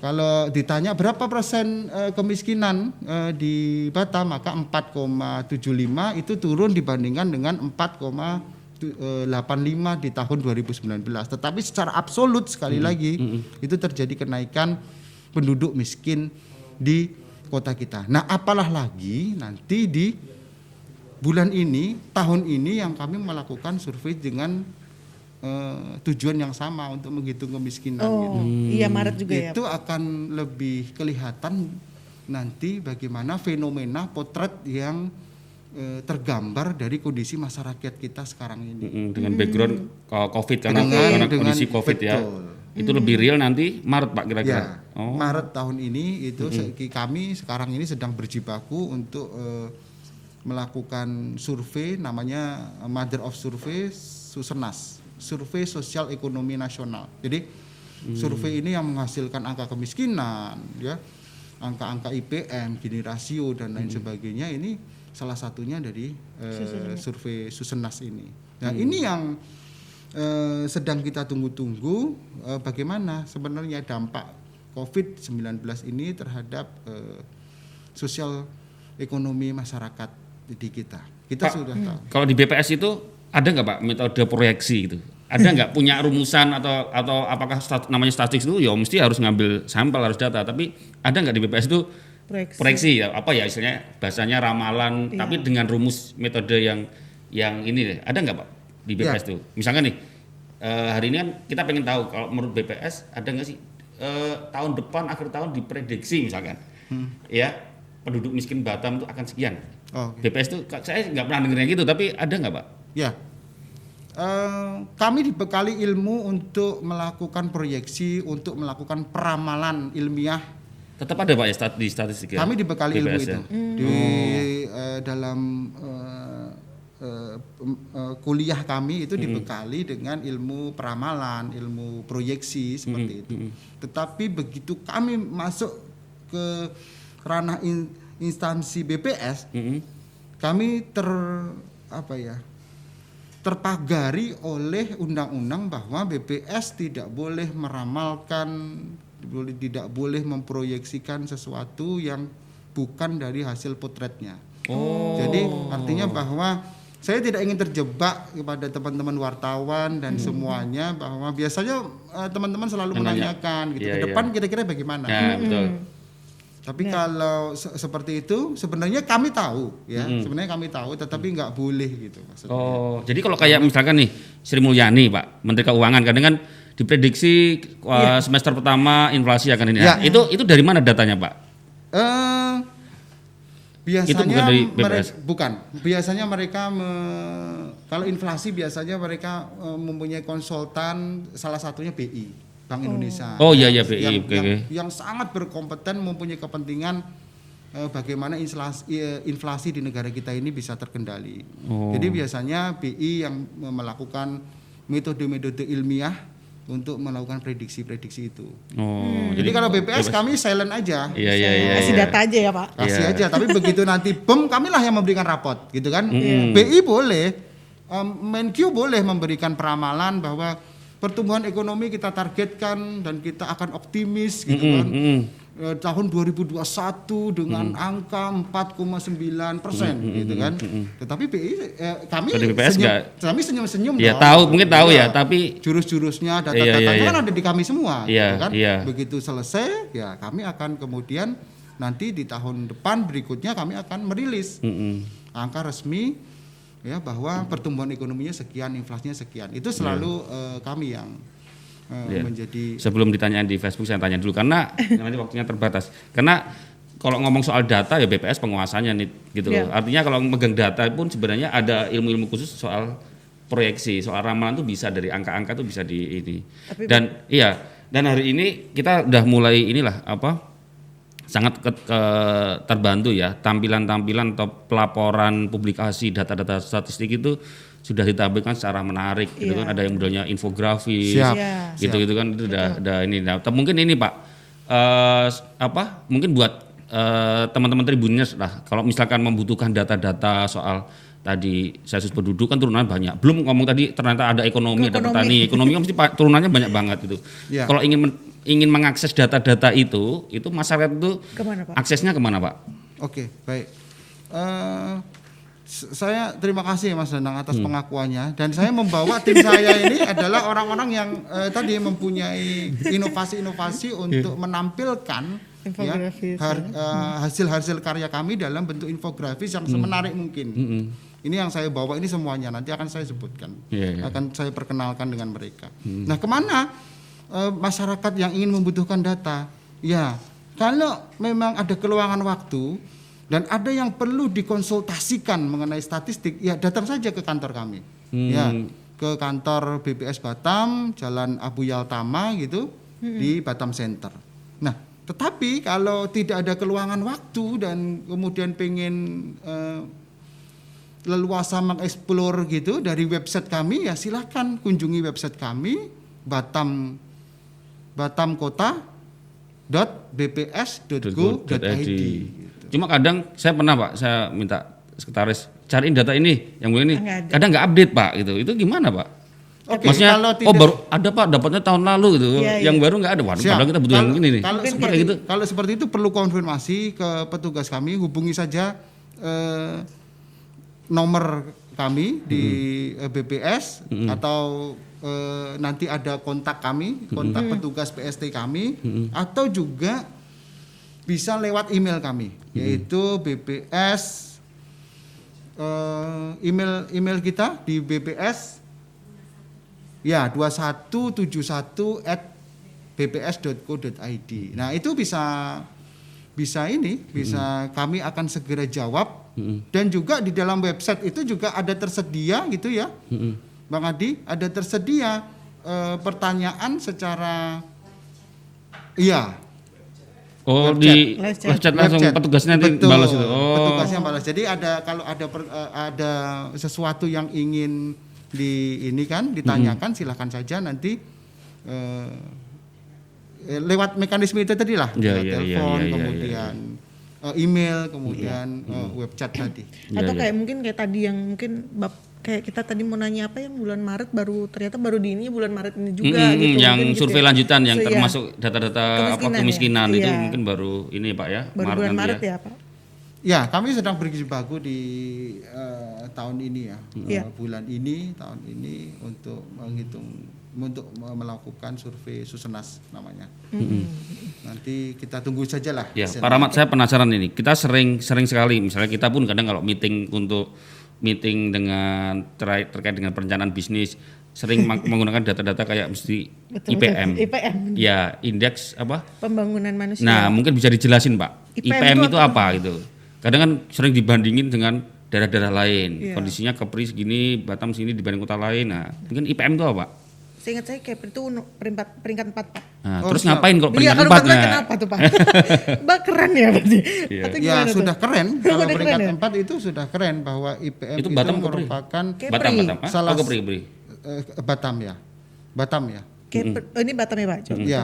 Kalau ditanya berapa persen kemiskinan di Batam, maka 4,75 itu turun dibandingkan dengan 4,85 di tahun 2019. Tetapi secara absolut sekali lagi itu terjadi kenaikan penduduk miskin di kota kita. Nah, apalah lagi nanti di bulan ini, tahun ini yang kami melakukan survei dengan tujuan yang sama untuk menghitung kemiskinan. Gitu. Iya, Maret juga ya. Itu akan lebih kelihatan nanti bagaimana fenomena potret yang tergambar dari kondisi masyarakat kita sekarang ini. Dengan background Covid karena kondisi Covid ya. Itu lebih real nanti Maret Pak kira-kira. Ya, Maret tahun ini itu kami sekarang ini sedang berjibaku untuk melakukan survei, namanya Mother of Survey Susenas, Survei Sosial Ekonomi Nasional. Jadi survei ini yang menghasilkan angka kemiskinan, ya, angka-angka IPM, Gini rasio dan lain sebagainya. Ini salah satunya dari survei Susenas ini. Nah, ini yang sedang kita tunggu-tunggu, bagaimana sebenarnya dampak COVID-19 ini terhadap sosial ekonomi masyarakat di kita. Kita Pak, sudah tahu. Kalau di BPS itu ada nggak Pak metode proyeksi gitu? Ada nggak punya rumusan atau apakah namanya statistik itu ya mesti harus ngambil sampel, harus data, tapi ada nggak di BPS itu proyeksi ya, apa ya istilahnya bahasanya ramalan, tapi dengan rumus metode yang ini deh. Ada nggak Pak di BPS itu? Misalkan nih hari ini kan kita pengen tahu kalau menurut BPS ada nggak sih tahun depan, akhir tahun diprediksi misalkan ya penduduk miskin Batam itu akan sekian. BPS itu saya nggak pernah dengar yang gitu, tapi ada nggak Pak? Ya, kami dibekali ilmu untuk melakukan proyeksi, untuk melakukan peramalan ilmiah. Tetap ada Pak ya di statistik ya? Kami dibekali ilmu itu di dalam kuliah kami itu dibekali dengan ilmu peramalan, ilmu proyeksi seperti itu. Tetapi begitu kami masuk ke ranah instansi BPS, kami terpagari oleh undang-undang bahwa BPS tidak boleh meramalkan, tidak boleh memproyeksikan sesuatu yang bukan dari hasil potretnya. Jadi artinya bahwa saya tidak ingin terjebak kepada teman-teman wartawan dan semuanya, bahwa biasanya teman-teman selalu menanyakan gitu, ke depan kira-kira bagaimana. Ya, betul. Tapi kalau seperti itu sebenarnya kami tahu ya, sebenarnya kami tahu, tetapi nggak boleh gitu maksudnya. Oh, jadi kalau kayak misalkan nih Sri Mulyani Pak, Menteri Keuangan kadang kan diprediksi semester pertama inflasi akan ini. Ya. Nah, itu dari mana datanya Pak? Biasanya Itu bukan dari BPS? Biasanya mereka kalau inflasi biasanya mereka mempunyai konsultan, salah satunya BI. Bank Indonesia. Oh iya BI. Yang sangat berkompeten, mempunyai kepentingan bagaimana inflasi di negara kita ini bisa terkendali. Jadi biasanya BI yang melakukan metode-metode ilmiah untuk melakukan prediksi-prediksi itu. Jadi kalau BPS kami silent aja. Kasih data aja ya Pak. Kasih aja, tapi begitu nanti kamilah yang memberikan rapot, gitu kan? BI boleh, Menkyu boleh memberikan peramalan bahwa pertumbuhan ekonomi kita targetkan dan kita akan optimis gitu kan. Tahun 2021 dengan angka 4,9% gitu kan. Tetapi kami senyum-senyum ya, dong. mungkin tahu ya, tapi jurus-jurusnya, data-datanya kan ada di kami semua gitu kan. Iya. Begitu selesai ya kami akan kemudian nanti di tahun depan berikutnya kami akan merilis angka resmi ya bahwa pertumbuhan ekonominya sekian, inflasinya sekian. Itu selalu kami yang menjadi. Sebelum ditanyain di Facebook saya tanya dulu karena nanti waktunya terbatas. Karena kalau ngomong soal data ya BPS penguasanya nih gitu loh. Artinya kalau megang data pun sebenarnya ada ilmu-ilmu khusus soal proyeksi, soal ramalan tuh bisa dari angka-angka tuh bisa di ini. Dan hari ini kita udah mulai sangat terbantu ya, tampilan-tampilan atau pelaporan publikasi data-data statistik itu sudah ditampilkan secara menarik gitu kan, ada yang modelnya infografis gitu kan, itu udah ini. Nah, mungkin ini Pak mungkin buat teman-teman Tribunnews lah, kalau misalkan membutuhkan data-data soal tadi sensus penduduk kan turunannya banyak. Belum ngomong tadi ternyata ada ekonomi, ada petani. Ekonomi kan mesti turunannya banyak banget itu. Kalau ingin mengakses data-data itu masyarakat itu kemana, Pak? Aksesnya kemana Pak? Oke, baik. Saya terima kasih Mas Danang atas pengakuannya, dan saya membawa tim saya ini adalah orang-orang yang tadi mempunyai inovasi-inovasi untuk menampilkan hasil-hasil karya kami dalam bentuk infografis yang semenarik mungkin. Ini yang saya bawa ini semuanya, nanti akan saya sebutkan, akan saya perkenalkan dengan mereka. Nah, kemana masyarakat yang ingin membutuhkan data? Ya, kalau memang ada keluangan waktu dan ada yang perlu dikonsultasikan mengenai statistik, ya datang saja ke kantor kami. Ya, ke kantor BPS Batam, Jalan Abu Yaltama gitu, di Batam Center. Nah, tetapi kalau tidak ada keluangan waktu dan kemudian pengen leluasa mengeksplor gitu dari website kami, ya silakan kunjungi website kami batamkota.bps.go.id. Cuma kadang saya pernah Pak, saya minta sekretaris cariin data ini, yang ini kadang nggak update Pak gitu. Itu gimana Pak? Oke, maksudnya tidak, baru ada Pak, dapatnya tahun lalu gitu. Yang baru nggak ada. Padahal kita butuh yang ini nih. Kalau seperti itu perlu konfirmasi ke petugas kami, hubungi saja nomor kami di BPS atau nanti ada kontak kami, kontak petugas PST kami, atau juga bisa lewat email kami, yaitu BPS, email kita di BPS ya 2171@bps.co.id. Nah, itu bisa kami akan segera jawab. Dan juga di dalam website itu juga ada tersedia gitu ya, Bang Adi, ada tersedia pertanyaan secara di website langsung petugasnya nanti balas itu. Petugasnya balas. Jadi kalau ada sesuatu yang ingin ditanyakan, silakan saja nanti lewat mekanisme itu tadi lah, telepon, kemudian email, kemudian web chat tadi. Atau kayak mungkin kayak tadi yang mungkin kayak kita tadi mau nanya apa yang bulan Maret ternyata baru di ini bulan Maret ini juga gitu. Yang mungkin survei gitu lanjutan yang termasuk data-data kemiskinan ya. itu mungkin baru ini Pak ya. Baru bulan Maret ya Pak. Ya, kami sedang berjibaku di tahun ini ya, Iya. bulan ini, tahun ini untuk melakukan survei Susenas namanya. Nanti kita tunggu saja lah. Ya, hasilnya. Pak Rahmat, saya penasaran ini. Kita sering sekali, misalnya kita pun kadang kalau meeting dengan terkait dengan perencanaan bisnis, sering menggunakan data-data kayak mesti Betul, IPM. IPM. Ya, indeks apa? Pembangunan manusia. Nah, mungkin bisa dijelasin, Pak. IPM IPM itu itu apa gitu. Kadang kan sering dibandingin dengan daerah-daerah lain. Iya. Kondisinya Kepri segini, Batam segini dibanding kota lain. Nah, mungkin IPM itu apa, Pak? Seingat saya Kepri itu peringkat 4 Pak. Nah, Oh, terus siap. ngapain kok Iya, peringkat kalau 4? keren kenapa tuh Pak? Mbak keren ya berarti. Iya. Atau Ya gimana tuh? sudah keren. Kalau Udah peringkat keren ya? 4 itu sudah keren bahwa IPM Itu itu, Batam, Kepri? merupakan Kepri. Batam. Ah? Salah Oh, Kepri. Batam ya. Batam ya. Ini Batam ya Pak? Coba. Ya.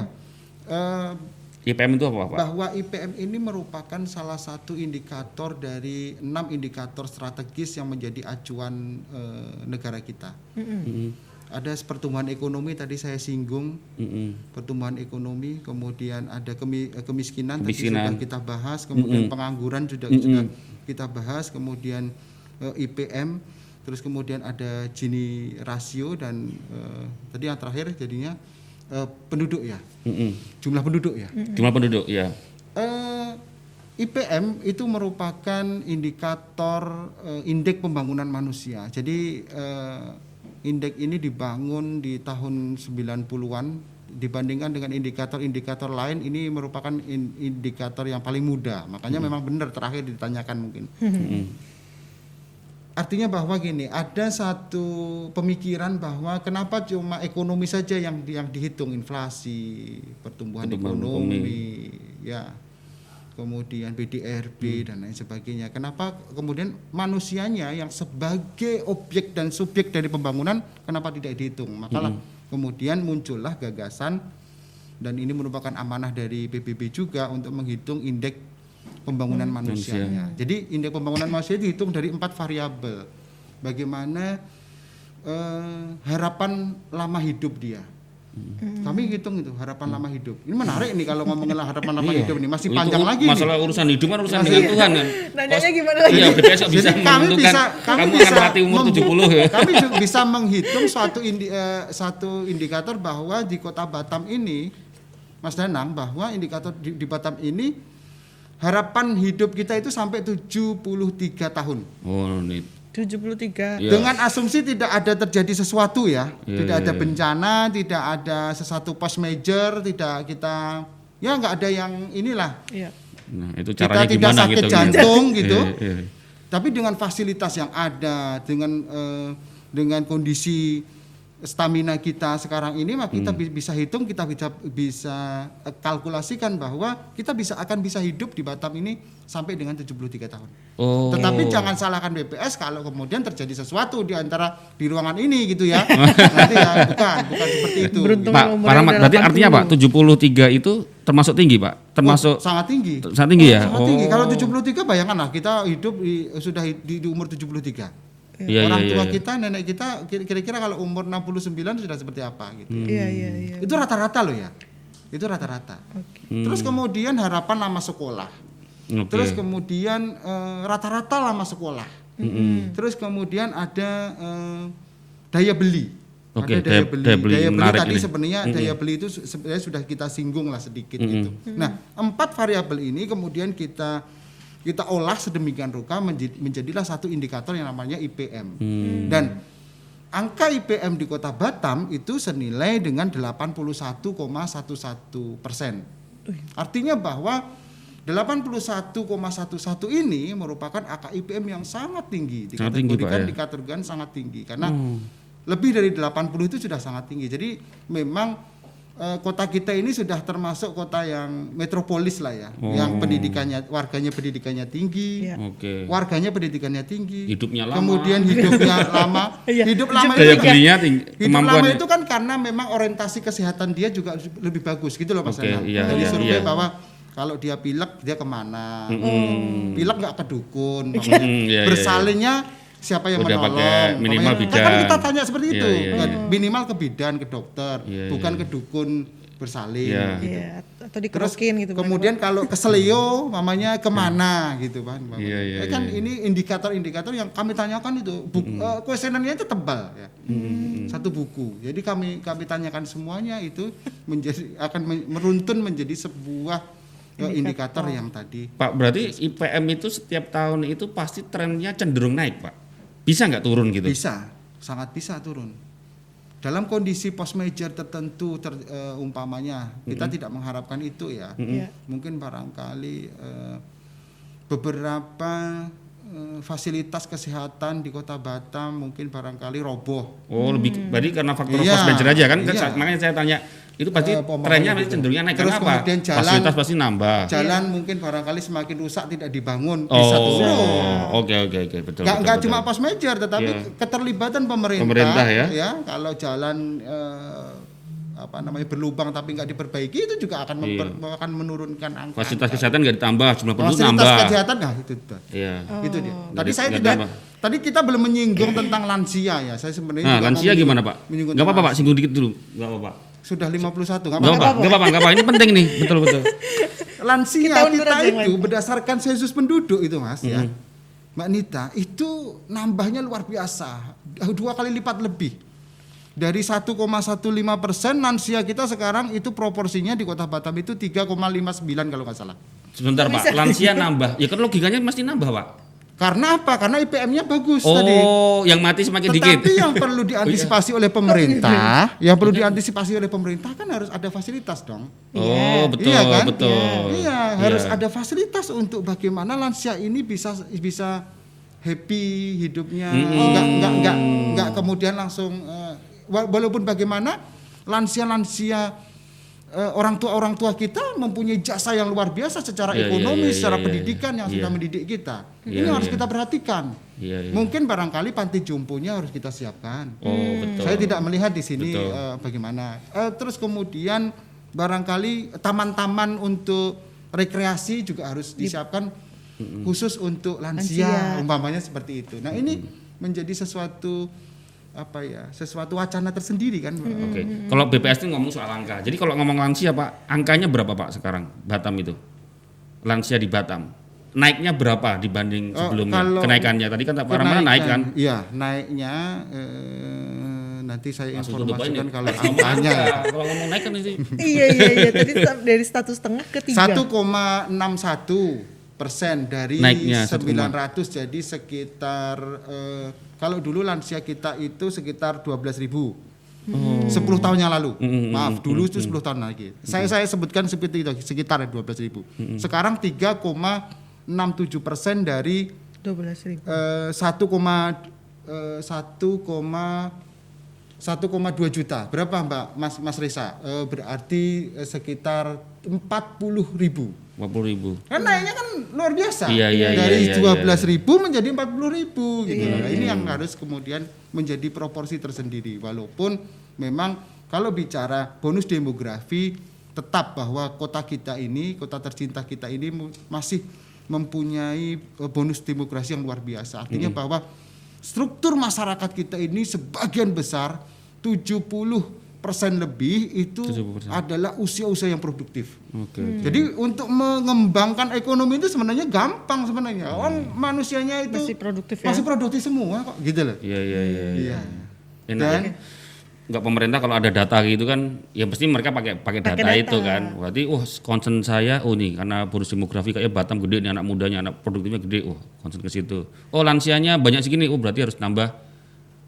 Eh, IPM itu apa, Pak? bahwa IPM ini merupakan salah satu indikator dari 6 indikator strategis yang menjadi acuan negara kita. Ada pertumbuhan ekonomi tadi saya singgung, pertumbuhan ekonomi, kemudian ada kemiskinan tadi sudah kita bahas, kemudian pengangguran juga kita bahas, kemudian IPM, terus kemudian ada Gini rasio dan tadi yang terakhir jadinya penduduk ya, jumlah penduduk ya. Jumlah penduduk, ya. IPM itu merupakan indikator indeks pembangunan manusia. Jadi indeks ini dibangun di tahun 90-an dibandingkan dengan indikator-indikator lain, ini merupakan indikator yang paling muda. Makanya memang benar terakhir ditanyakan mungkin. Artinya bahwa gini, ada satu pemikiran bahwa kenapa cuma ekonomi saja yang dihitung, inflasi, pertumbuhan ekonomi, ya, kemudian PDRB dan lain sebagainya. Kenapa kemudian manusianya yang sebagai objek dan subjek dari pembangunan kenapa tidak dihitung? Maka kemudian muncullah gagasan, dan ini merupakan amanah dari PBB juga untuk menghitung indeks pembangunan manusianya. Jadi indeks pembangunan manusia dihitung dari 4 variabel. Bagaimana harapan lama hidup dia. Kami hitung itu harapan lama hidup. Ini menarik nih kalau ngomongin harapan lama hidup nih, masih panjang lagi nih. Masalah urusan hidup kan urusan dengan Tuhan kan. Nanyanya gimana lagi? Iya, besok bisa Jadi kami menentukan kamu akan mati umur 70 ya. Kami bisa menghitung satu indikator bahwa di Kota Batam ini, Mas Danang, bahwa indikator di Batam ini harapan hidup kita itu sampai 73 tahun. Oh, ini. 73. Iya. Dengan asumsi tidak ada terjadi sesuatu ya, Iya, tidak iya, ada iya. bencana, tidak ada sesuatu post major, tidak kita ya nggak ada yang inilah. Iya. Nah, itu Kita caranya tidak gimana sakit gitu. jantung gitu. Iya. Tapi dengan fasilitas yang ada, dengan kondisi stamina kita sekarang ini, maka kita bisa hitung, kita bisa kalkulasikan bahwa kita akan bisa hidup di Batam ini sampai dengan 73 tahun. Oh. Tetapi jangan salahkan BPS kalau kemudian terjadi sesuatu di ruangan ini gitu ya. Nanti ya bukan seperti itu. Beruntung Pak umurnya Rahmat, udah berarti 80. artinya Pak 73 itu termasuk tinggi, Pak? Termasuk Sangat tinggi. sangat tinggi ya? Sangat tinggi. Kalau 73 bayangkanlah kita hidup sudah di umur 73. Iya, Orang iya, tua iya. kita, nenek kita kira-kira kalau umur 69 sudah seperti apa gitu. Iya. Itu rata-rata loh ya. Itu rata-rata. Terus kemudian harapan lama sekolah. Oke. Terus kemudian rata-rata lama sekolah. Terus kemudian ada daya beli. Oke, Ada daya beli menarik tadi ini. sebenarnya daya beli itu sebenarnya sudah kita singgung lah sedikit gitu. Nah, 4 variabel ini kemudian kita olah sedemikian rupa menjadilah satu indikator yang namanya IPM. Dan angka IPM di Kota Batam itu senilai dengan 81,11%. Artinya bahwa 81,11 ini merupakan angka IPM yang sangat tinggi, Sangat tinggi, Pak, ya. dikategorikan sangat tinggi karena lebih dari 80 itu sudah sangat tinggi. Jadi memang kota kita ini sudah termasuk kota yang metropolis lah ya, yang warganya pendidikannya tinggi, Iya. Oke. warganya pendidikannya tinggi, Hidupnya lama. kemudian hidupnya lama, Iya. hidup lama Daya itu belinya tinggi, hidup lama kemampuannya. itu kan karena memang orientasi kesehatan dia juga lebih bagus gitu loh Mas Oke, Renal. iya, Dari iya, survei iya. bahwa kalau dia pilek dia kemana, pilek nggak ke dukun, iya, bersalinnya siapa yang Udah menolong, pakai minimal pokoknya- bidan. kan kita tanya seperti Iya, itu, iya, iya. minimal ke bidan, ke dokter, Iya, bukan iya. ke dukun bersalin. Iya. Gitu. Iya, atau Terus dikerokin gitu. kemudian kalau keselio mamanya kemana gitu kan. Iya, kan iya. ini indikator-indikator yang kami tanyakan itu kuesionernya itu tebal ya. Satu buku. Jadi kami tanyakan semuanya itu akan meruntun menjadi sebuah indikator yang tadi. Pak, berarti IPM itu setiap tahun itu pasti trennya cenderung naik, Pak. Bisa nggak turun gitu? Bisa, sangat bisa turun. Dalam kondisi post major tertentu umpamanya kita tidak mengharapkan itu ya. Iya. Mungkin barangkali beberapa fasilitas kesehatan di Kota Batam mungkin barangkali roboh. Oh, lebih berarti karena faktor Iya, post major aja kan? iya. Makanya saya tanya, itu pasti Pemahaman trennya gitu. cenderungnya naik. Terus Karena apa? kemudian jalan- Fasilitas pasti nambah. Jalan mungkin barangkali semakin rusak tidak dibangun bisa turun. Oh, oke, betul. Nggak betul. cuma post major tetapi Iya. keterlibatan pemerintah, Pemerintah ya. Kalau jalan berlubang tapi nggak diperbaiki itu juga akan akan menurunkan angka. Fasilitas kesehatan nggak ditambah, jumlah penduduk Fasilitas nambah. kesehatan itu. Iya. Itu dia. Nggak Tadi ditambah. tadi kita belum menyinggung tentang lansia ya. Saya sebenarnya Nah, juga lansia mau gimana, Pak? menyinggung Nggak apa-apa, Pak, tentang singgung dikit dulu. Nggak apa-apa. sudah 51 nggak Nggak apa-apa. apa-apa. Nggak apa-apa. Ini penting nih, betul. Lansia Kita undur kita aja yang itu lain. berdasarkan sensus penduduk itu Mas ya. Mbak Nita, itu nambahnya luar biasa. 2 kali lipat lebih. Dari 1,15% lansia kita sekarang itu proporsinya di Kota Batam itu 3,59 kalau nggak salah. Sebentar, Pak. Lansia nambah. Ya kan logikanya mesti nambah, Pak. Karena apa? Karena IPM-nya bagus Oh, tadi. yang mati semakin dikit. Tetapi yang perlu diantisipasi oleh pemerintah, kan harus ada fasilitas dong. Oh, betul, Iya kan? betul. Iya, harus ada fasilitas untuk bagaimana lansia ini bisa happy hidupnya, nggak kemudian langsung walaupun bagaimana lansia orang tua kita mempunyai jasa yang luar biasa secara ekonomi, secara pendidikan yang sudah mendidik kita. Ini harus kita perhatikan. Mungkin barangkali panti jomponya harus kita siapkan. Oh, betul. Saya tidak melihat di sini bagaimana. Terus kemudian barangkali taman-taman untuk rekreasi juga harus disiapkan khusus untuk lansia, umpamanya seperti itu. Nah, ini menjadi sesuatu wacana tersendiri kan. Oke. Kalau BPS itu ngomong soal angka. Jadi kalau ngomong lansia, Pak, angkanya berapa, Pak, sekarang Batam itu? Lansia di Batam. Naiknya berapa dibanding sebelumnya? Kenaikannya tadi kan Pak Ramana naik kan? Iya, naiknya nanti saya Langsung informasikan tutup kalau aja. angkanya. Kalau ngomong naik kan itu. Iya. Tadi dari 1,5 ke 3. 1,61% dari Naiknya, 900 jadi sekitar kalau dulu lansia kita itu sekitar 12.000. 10 tahun yang lalu. Maaf, dulu itu 10 tahun lagi. Saya sebutkan seperti itu sekitar 12.000. Sekarang 3,67% dari 12.000. 1,2 juta. Berapa Mbak Mas Reza? Berarti sekitar 40.000. 50.000. Kan naiknya kan luar biasa. Iya, Dari iya, 12.000 menjadi 40.000 gitu. Nah, ini yang harus kemudian menjadi proporsi tersendiri. Walaupun memang kalau bicara bonus demografi tetap bahwa kota tercinta kita ini masih mempunyai bonus demografi yang luar biasa. Artinya bahwa struktur masyarakat kita ini sebagian besar 70% lebih itu 70%. adalah usia-usia yang produktif. Oke. Jadi untuk mengembangkan ekonomi itu sebenarnya gampang sebenarnya. Manusianya itu Masih produktif ya. masih produktif semua kok, gitu loh. Iya. Dan Enggak, pemerintah kalau ada data gitu kan, ya pasti mereka pakai data itu kan. Berarti concern saya nih karena bonus demografi kayak Batam gede nih, anak mudanya, anak produktifnya gede, concern ke situ. Lansianya banyak segini, berarti harus nambah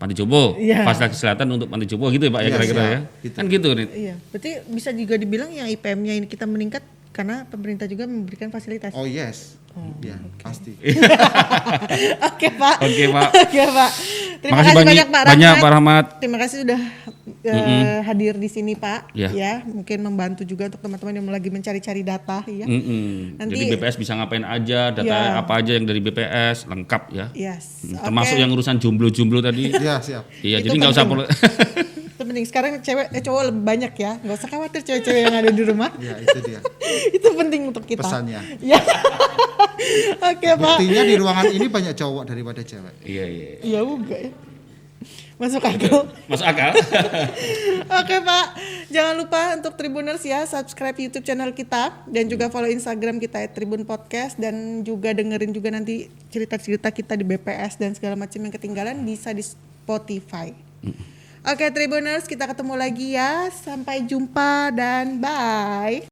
panti jompo, fasilitas kesehatan untuk panti jompo gitu ya Pak ya kira-kira ya. Gitu. Kan gitu nih. Iya, berarti bisa juga dibilang yang IPM-nya ini kita meningkat karena pemerintah juga memberikan fasilitas. Oh yes. Ya, pasti. Oke Pak. Oke, Pak. Terima Makasih kasih banyak Pak banyak Pak Rahmat. Terima kasih sudah hadir di sini Pak. Ya. Ya, mungkin membantu juga untuk teman-teman yang lagi mencari-cari data ya. Jadi BPS bisa ngapain aja, data apa aja yang dari BPS lengkap ya. Yes. Termasuk yang urusan jomblo-jomblo tadi. Iya, siap. Iya, Itu jadi nggak usah Itu penting. Sekarang cowok lebih banyak ya. Nggak usah khawatir cewek-cewek yang ada di rumah. Ya, itu dia. Itu penting untuk kita. Pesannya. Ya. Oke Pak. Buktinya di ruangan ini banyak cowok daripada cewek. Iya. Iya juga ya. Masuk akal. Masuk akal. Oke Pak, jangan lupa untuk Tribuners ya, subscribe YouTube channel kita dan juga follow Instagram kita @Tribun Podcast, dan juga dengerin juga nanti cerita-cerita kita di BPS dan segala macam yang ketinggalan bisa di Spotify. Oke Tribuners, kita ketemu lagi ya, sampai jumpa dan bye.